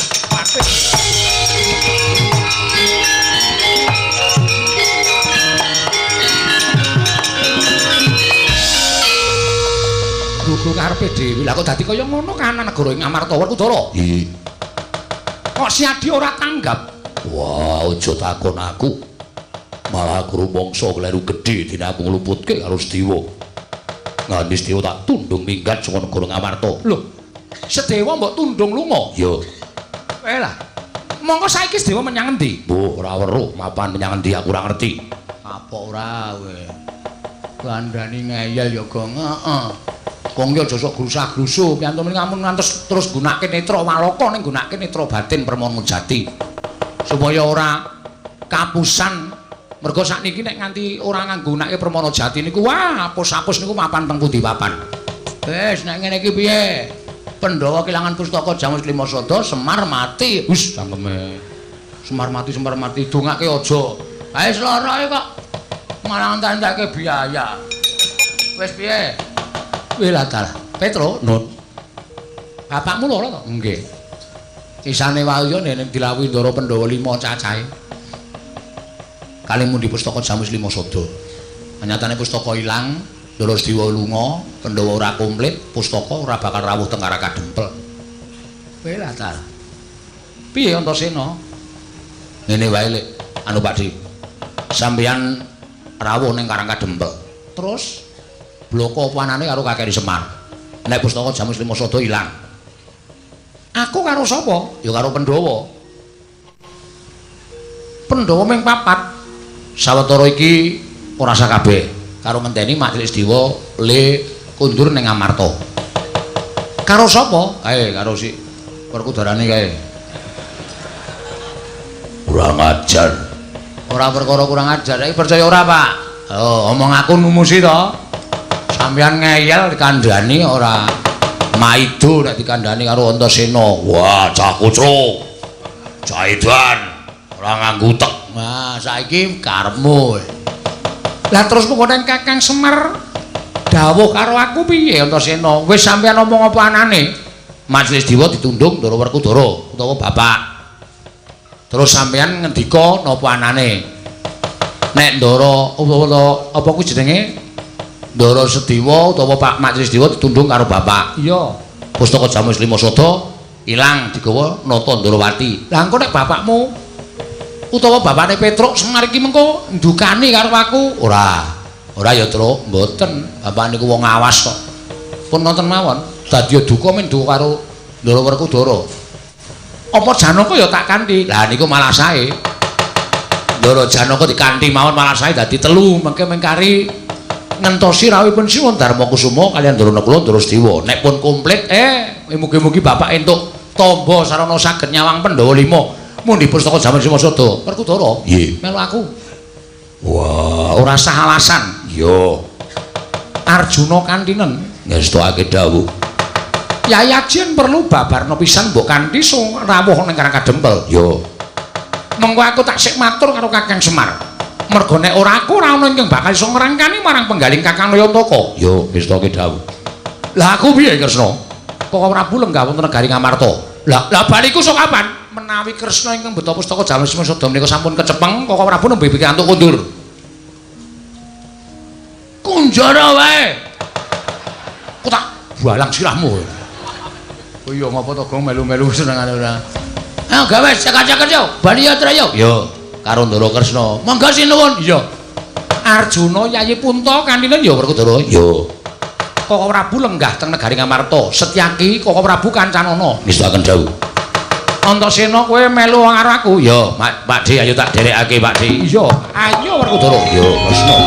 Dudu karepe dhewe. Lah kok dadi kaya ngono kanan negara Ngamarta Werkudara? Nggih. Kok Si Adi ora tanggap? Wah, aja takon aku. Malah aku rumangsa kleru gedhe dene aku ngluputke karo Sedewa. Nganti Sedewa tak tundhung minggat saka negara Ngamarta. Lho, Sedewa mbok tundhung lunga? Ya. Lah, mongko saiki Sedewa menyang endi? Mbok ora weruh mapan menyang endi aku ora ngerti. Apa ora kowe? Kandhani ngeyel ya, Gong. Heeh. Wong ki aja sok grusah-grusuh, piantun ngamun ngantos terus gunake netra Walaka ning gunake netra batin Permana Jati. Supaya ora kapusan. Mergo sakniki nek nganti ora nganggunake Permana Jati niku wah, apus-apus niku mapan teng pundi papan. Wis nek ngene iki piye? Pandhawa kelangan pustaka Jamus Limasada, Semar mati. Wis cangkeme. Semar mati dongake aja. Ha wis lara kok malah entek-enteke biaya. Wis piye? Wis lah Petro, Nun. Bapakmu lara to? Nggih. Isane wayu nek dilawuhi Ndara Pandhawa 5 cacahe. Kalih mundi pustaka Jamus 5 Sada. Nyatane pustaka ilang, Ndara Sediwa lunga, Pandhawa ora komplit, pustaka ora bakal rawuh teng Karakadempel. Kowe lah ta. Piye Antasena? Ngene wae Lek, anu Pakdi. Sampeyan rawuh ning Karakadempel. Terus bloko apa anane karo Kakek Semar. Nek pustaka Jamus 5 Sada ilang. Aku karo sapa? Ya karo Pandhawa. Pandhawa ming 4. Sawetara iki ora sak kabeh. Karo ngenteni Majelis Dewa le kundur ning Amarta. Karo sapa? Kae karo si Werkudarane kae. Kurang ajar. Ora perkara kurang ajar, iki percaya ora, Pak? Oh, omong aku numusi to. Sampeyan ngeyel dikandhani ora maido nek dikandhani karo Antasena. Wah, cah kucuk. Cah edan. Ora nganggo utek. Nah, saiki karepmu. Lah terus pokoke Kakang Semar dawuh karo aku piye Antasena? Wis sampeyan omong apa anane? Majelis Dewa ditundung Ndara Werkudara utawa bapak. Terus sampeyan ngendika napa anane? Nek Ndara apa ku jenenge? Ndara Sediwa utawa Pak Majelis Dewa ditundung karo bapak. Iya. Pustaka Jamus 5 Sada ilang digawa Nata Ndarawati. Lah engko nek bapakmu utawa bapakne Petruk Semar iki mengko ndukani karo aku? Ora ya, Truk, mboten. Bapak niku wong awas kok. Pun nonton mawon. Dadi duka men duka karo Ndara Werkudara. Apa Janaka ya tak kanthi? Lah niku malah sae. Ndara Janaka dikanthi mawon malah sae dadi 3 mengke mengkari ngentosi rawuhipun Siwa Darmakusuma kaliyan Ndara Nakula Ndara Sediwa. Nek pun komplit mugi-mugi bapak entuk tamba sarana saged nyawang Pandhawa 5. Mundi pustaka Jamus 5 Sada. Werkudara. Nggih. Melu aku. Wah, ora sah alasan. Iya. Arjuna kantinen ngestokake dawuh. Yai Ajin perlu babarna pisan mbok kanthi rawuh ning Karakadempel. Yo. Mengko aku tak sik matur karo Kakang Semar. Mergo nek ora aku ora ana ingkang bakal iso ngrangkani marang penggaling Kakang Nayantaka. Yo, ngestokake dawuh. Lah aku piye Kresna? Kok Prabu lenggah wonten negari Ngamarta. Lah baliku sok kapan? Menawi Kresna ingkang beta pustaka Jamus 5 Sada menika sampun kecepeng, Kok Prabu nembe pikantuk kundur. Kunjara wae. Kok tak balang sirahmu. Oh iya ngapa to gong melu-melu senengane ora. Ayo gawe cekak-cekak yo, bali yatra yo. Yo, karo Ndara Kresna. Monggo sinuwun. Iya. Arjuna Yayi Punta kantinen yo Werkudara. Yo. Kok Prabu lenggah teng negari Ngamarta. Setyaki Kok Prabu kancanana. Ngestakaken dawuh. Antasena kowe melu karo aku. Yo, Pak Di ayo tak derekake Pak Di. Iya, ayo Werkudara. Yo, Kresna.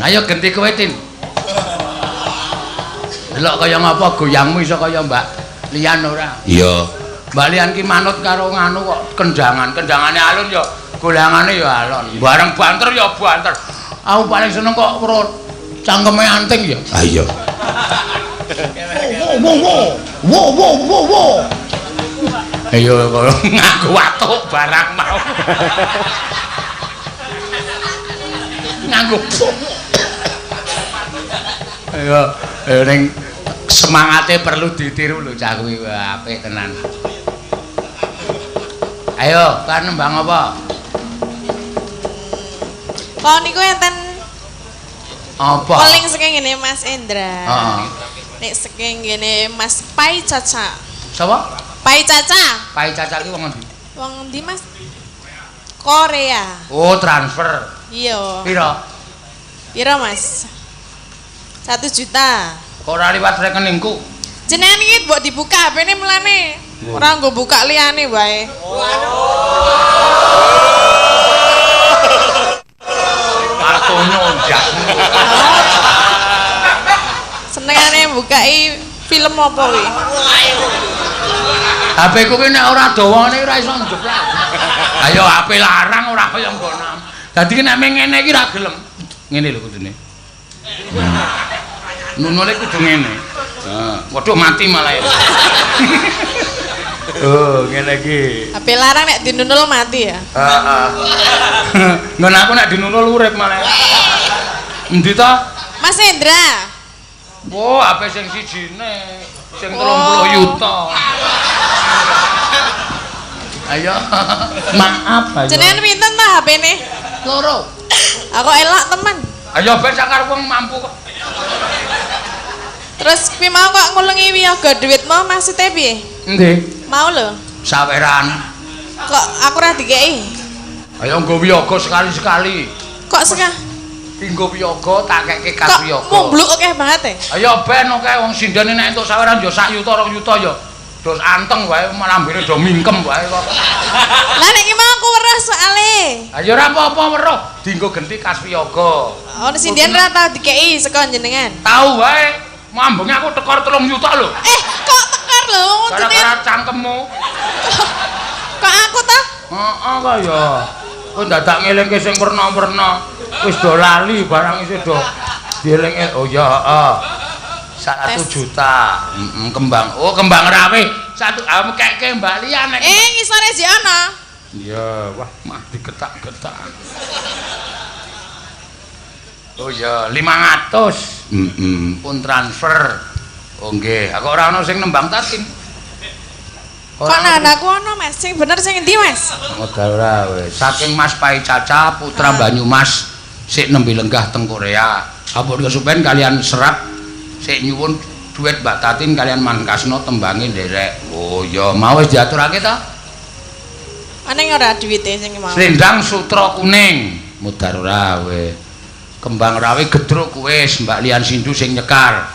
Ayo genti kowe Tin. Delok kaya ngapa goyangmu iso kaya Mbak Lian ora? Iya. Mbak Lian ki manut karo nganu kok kendangane alun ya golangane ya alon. Bareng banter ya banter. Aku paling seneng kok weruh cangkeme anting ya. Ah iya. Wo. Ayo kaya nganggo watuk barang mau. Nganggo ayo ning semangate perlu ditiru lho cah kuwi apik tenan. Ayo, kan nembang apa? Kok niku enten Apa? paling saking ngene Mas Endra. Heeh. Nek saking ngene Mas Pai Caca. Sapa? Pai Caca. Pai Caca ki wong endi? Wong endi Mas? Korea. Oh, transfer. Iya. Piro? Piro Mas? 1 juta. Kok ora liwat rekeningku? Jenengan iki mbok dibuka HP-ne mulane. Ora nggo buka liyane wae. Kartunya onjak. Senengane bukai film apa kuwi? HP ku ki nek ora dawane ora iso njeblak. Ayo HP larang ora kaya nggonam. Dadi nek ngene iki ra gelem. Ngene lho kudune. Nunule kudu ngene. Heeh, waduh mati malah ya. Oh, ngene iki. HP larang nek dinunul mati ya. Heeh. Nggon aku nek dinunul urip malah. Endi to? Mas Endra. Oh, HP sing sijine, sing 30 yuta. Ayo, maaf ayo. Jenengan pinten ta HP-ne? Loro. Aku elok teman. Ayo ben sakar wong mampu kok. Terus kuwi mau kok ngulungi wiyaga dhuwitmu maksudnya piye? Endi? Mau lho. Saweran. Kok aku ora dikeki? Ayo nggo wiyaga sekali-sekali. Kok sengah? Dinggo wiyaga tak keke kas Kok wiyaga. mumbluk akeh banget e? Ayo ben oke wong sindene nek entuk saweran yo 1 yuta 2 yuta yo. Dos anteng wae lambene do mingkem wae kok. Lah nek iki mau aku weruh soalé. Ayo ora apa-apa weruh, dinggo genti kas wiyaga. Oh, sindian ora tau dikeki saka jenengan. Tahu wae, mambenge aku tekor 3 yuta lho. Kok tekar lho jenengan. Gara-gara cangkemmu. Kok aku ta? Heeh kaya. Kok dadak ngelingke sing werna-werna. Wis do lali barang isih do dieling. Oh ya, heeh. 1 juta. Kembang. Oh, kembang rawe. Satu keke Mbak Lian nek. Ngisore si ana. Iya, wah, mah diketak-ketak. Oh ya, 500. Pun transfer. Oh nggih, aku ora ana sing nembang tatin. Kok anakku ana Mas, sing bener sing endi Mas? Modal ora wis. Saking Mas Pai Caca putra Banyumas sik nembe lenggah teng Korea. Ampun kesupen kalian Serat sik nyuwun duit Mbak Tatin kalian Mankasno tembange nderek. Oh ya mau wis diaturake ta? Ana ora duwite sing mau. Slendang sutra kuning. Modal ora wis. Kembang rawe gedruk wis Mbak Lian Sindu sing nyekar.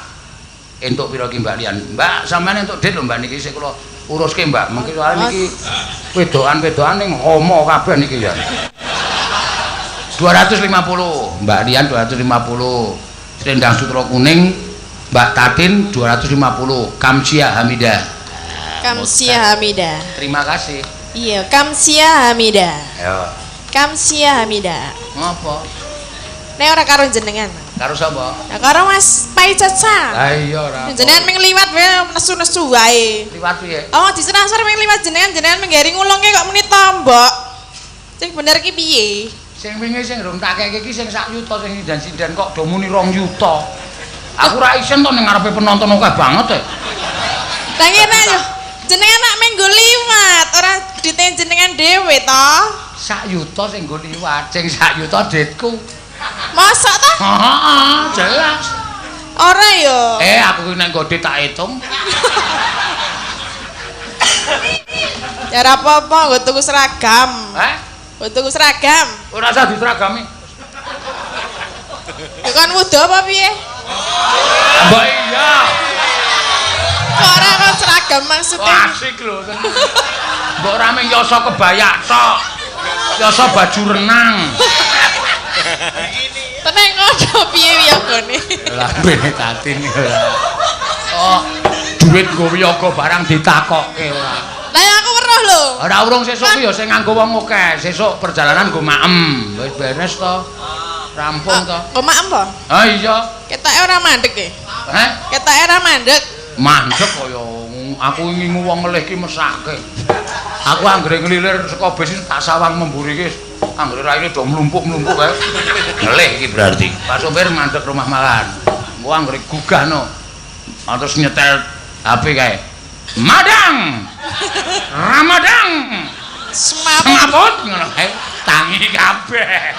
Entuk pira ki Mbak Lian? Mbak sampean entuk dit lho Mbak niki sik kula uruske Mbak. Mengki soal niki wedokan-wedokan ning homo kabeh niki ya. 250 Mbak Lian 250. Selendang sutra kuning Mbak Tatin 250. Kamsia Hamida. Kamsia Hamida. Terima kasih. Iya, Kamsia Hamida. Ayo. Kamsia Hamida. Ngopo? Nek ora karo jenengan. Karo sapa? Ya karo Mas Pai Caca. Lah iya ora. Jenengan ming liwat wae nesu-nesu wae. Liwat piye? Oh, ditransfer ming liwat jenengan menggari ngulungke kok muni tombok. Sing bener ki piye? Sing wingi sing rung tak keke iki sing 1 yuta sing sindan-sindan kok do muni 2 yuta. Aku ora isen to ning ngarepe penonton akeh banget e. Lah ngene yo. Jenengan nak minggu liwat, ora dite jenengan dhewe to. 1 yuta sing nggo liwat, sing 1 yuta ditku. Mosok to? Heeh, jelas. Ora yo. Aku ki nek nggo dit tak hitung. Ya ora apa-apa, nggo tuku seragam. Nggo tuku seragam. Ora usah diseragami. Ya kan wudo apa piye? Mbak iya. Kok ora kok seragam maksudnya? Wah, asik lho. Mbok ora mung yasa kebaya tok. Yasa baju renang. Tenang kok piye wiyagane? Lambene Tatin ora. Oh, duit nggo wiyaga barang ditakokke ora. Lah ya aku weruh lho. Ora urung sesuk ki ya sing nganggo wong akeh. Sesuk perjalanan nggo maem. Wis beres to. Rampung to. Kok maem po? Ah iya. Ketoke ora mandek e. Heh? Ketoke ora mandek. Mandek kaya aku ngingu wong ngelih ki mesake. Aku anggere nglilir saka bis tak sawang memburi ki anggere raine do mlumpuk-mlumpuk kae. Ngelih iki berarti. Pak sopir mandek rumah makan. Engko anggere gugahno. Terus nyetel HP kae. Madang. Ramadang. Semaput ngono kae. Tangi kabeh.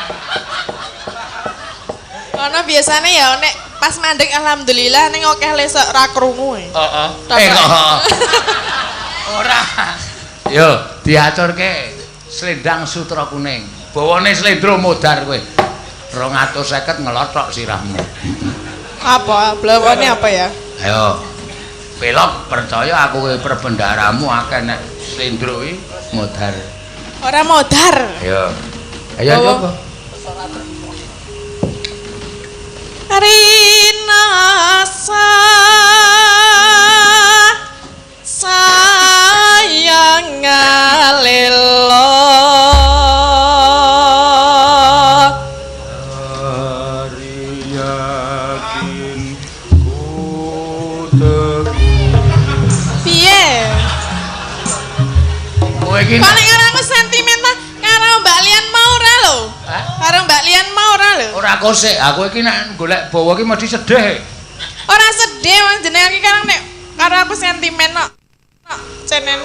Ono biasane ya nek pas mandek alhamdulillah ning akeh lesok ra krungu. Heeh. Kok. Ora. Yo, diaturke slendang sutra kuning. Bawane slendro modar kowe. 250 ngelotok sirahmu. Apa? Blawane apa ya? Ayo. Pelok percaya aku kowe perbendaramu akeh nek slendro iki modar. Ora modar. Ayo. Ayo coba. Rinasa sayang ngalelo hari yakin ku teguh. piye Kowe iki kok nek karo aku sentimental karo Mbak Lian mau ora lho? Karo Mbak Lian mau ora lho? ora kosek, aku iki nek golek bawa iki mesti sedih. Ora sedih wong jenengan iki kan nek karo aku sentimen kok. Cenen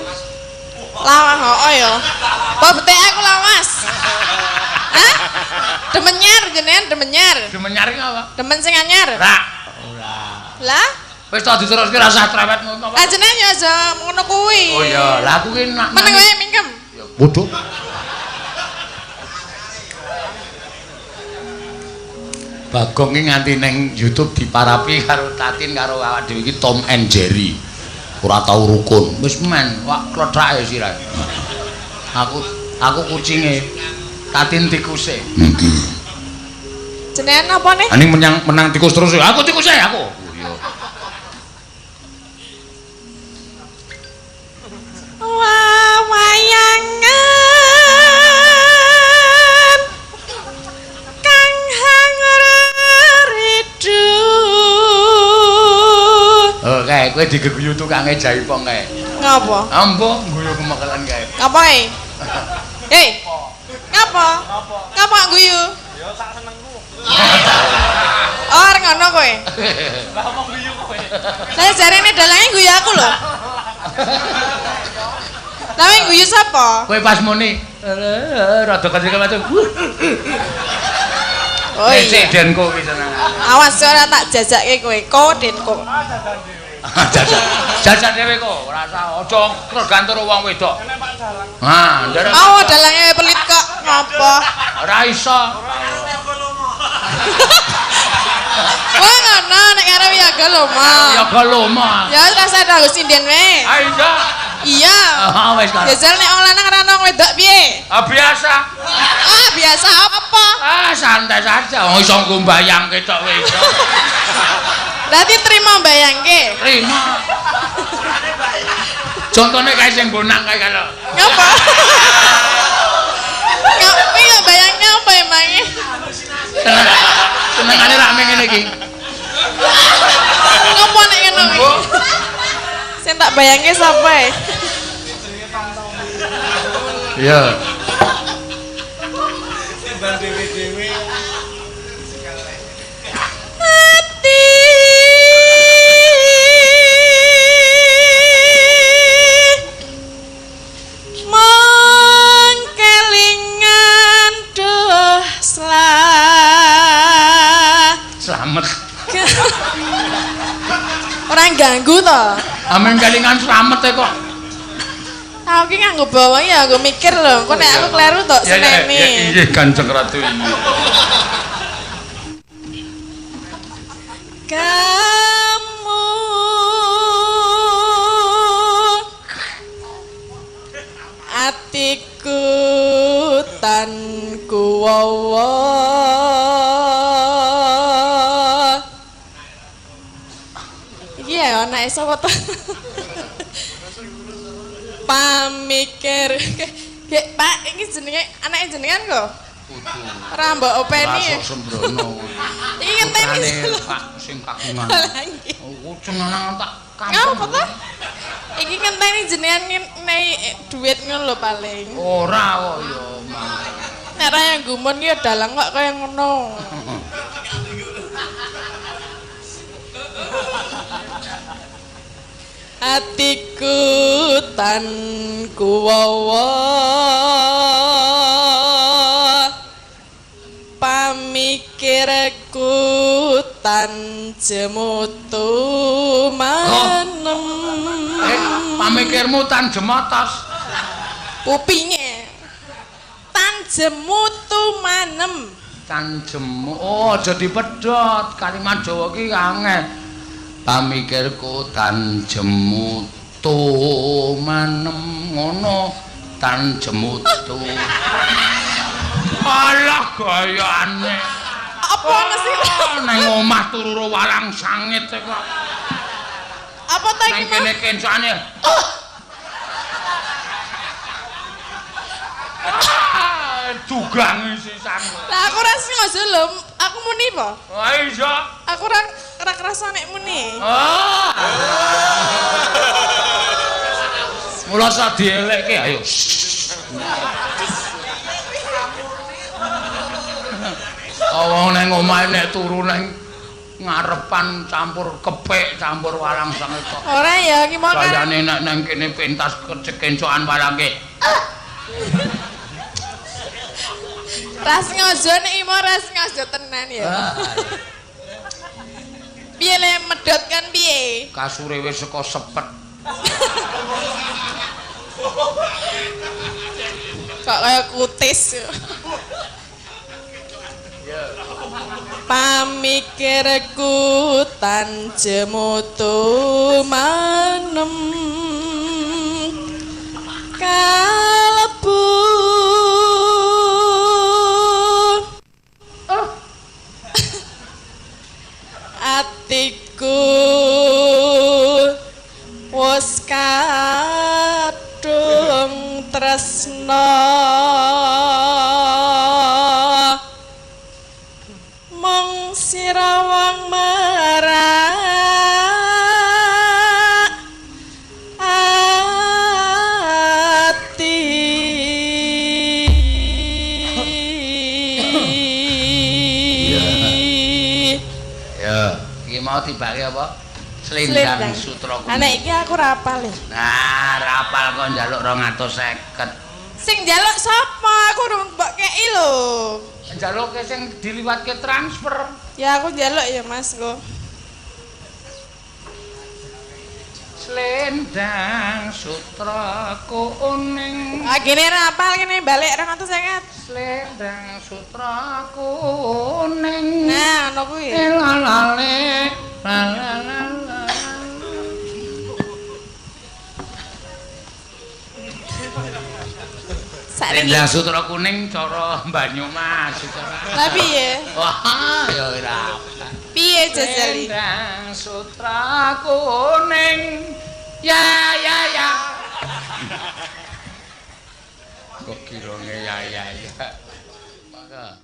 lawas kok ya. Apa betek aku lawas? Hah? Demenyar jenengan demenyar. Demenyar iki apa? Demen sing anyar. Ora. Lah, Wis tak diteruske ra usah trewet ngono. lah jenengan ya aja ngono kuwi. Oh iya, lah aku ki nak Meneng wae mingkem. ya bodoh. Bagong ki nganti ning YouTube diparapi karo Tatin karo awak dhewe iki Tom and Jerry. Ora tau rukun. Wis men, wak klothake sirahe. Aku kucinge. Tatin tikuse. Jenengan apa nih? Ani menang tikus terus. Aku tikuse aku. Oh iya. Wayangan kang hanger ridu. Oh, kae kowe digeguyu tukange jaipong kae. Ngapa? Ambo guyu kemekelan kae. Ngapa e? Hei. Ngapa? Ngapa guyu? Ya sak senengku. Oh, arep ngono kowe. Lah omong guyu kowe. Lah jarene dalange guyu aku lho. Lah wing guyu sapa? Kowe pas muni rada kecil macam. Oh iya. Denko wis seneng. Awas ora tak jajakke kowe. Kodenko. Jajak dhewe kok, ora usah aja tergantung wong wedok. Enek Pak Dalang. Ha, nderek. Oh, dalange pelit kok. Ngapa? Ora iso. Wah, ngono nek karo Wiyaga lho, Ma. Ya galomo. Ya rasa tak sinden wae. Ha iya. Iya. Ah wis kan. Jajal nek wong lanang ora nang wedok piye? Ah biasa. Ah, biasa apa? Ah santai saja. Wong iso ngombayang ketok wis. Berarti terima bayangke. Terima. Contohnya kayak sing bonang kayak kalau. Ngapa? Ngapain nggak bayangnya apa emangnya? Senengane rame ngene iki. Ngapa nek ngono iki? Sing tak bayangke sapa e? Iya. Timbang dhewe-dhewe. Hati mengkelingan duh Slamet. orang ganggu to. Amen kelingan slamet e kok. Aku ki nganggo bawang ya aku mikir lho, kok nek aku kleru tok senemi. Iya Kanjeng Ratu ini. Kamu atiku tan kuwawa iki ya ana sapa to pamikir Pak iki jenenge anake jenengan kok kudu. Ora mbok openi. Masuk sembrono. Iki ngenteni Pak sing kagungan. Oh, cengenang tak ngapa to? Iki ngenteni jenengan nei duit ngono lho paling. Ora kok ya, Mang. Nek ra yang gumun ki ya dalang kok kaya ngono. Atiku tan kuwawa pamikirku tan jemutu manem. Pamikirmu tan jemotos. Kupinge tan jemutu manem. Tan jemu. Oh, aja dipedhot. Kalimat Jawa ki angel. Pamikirku tan jemutu manem ngono tan jemutu. Alah gayane. Apa mesti nang omah turu walang sangit kok. apa ta iki? Nang kene kencane. Dugang sisan. Lah aku ora sengaja lho, aku muni apa? Wah iya. Aku ora kerasa nek muni. Oh. Mula sa dielekke ayo. Wong nang omahe nek turu nang ngarepan campur kepek campur walang sangit kok. Ora ya iki mau kan. Kayane nek nang kene pentas kecencokan walangke. Ras ngaja nek imo ras ngaja tenan ya. Piye le medhot kan piye? Kasure wis saka sepet. Kok kaya kutis. Pamikirku tan jemutu manem kalbu atiku wis kadung tresna mong sirawang merak ati Ya, iki mau dibake apa? Slendang sutra kuning. Anak iki aku rapal ya. Nah, rapal kok njaluk 250. Sing njaluk sapa? Aku urung mbok kei lho. Njaluke sing diliwatke transfer. Ya aku njaluk ya Mas go. Slendang sutra kuning. Ah gini rapal kene balik 250. Slendang sutra kuning. Nah, ono kuwi. Lalale lalala. Slendang sutra kuning cara Banyumas cara. Lah piye? Wah, ya ora. Piye jajali? Slendang sutra kuning. Ya. Kok kirone ya. Maka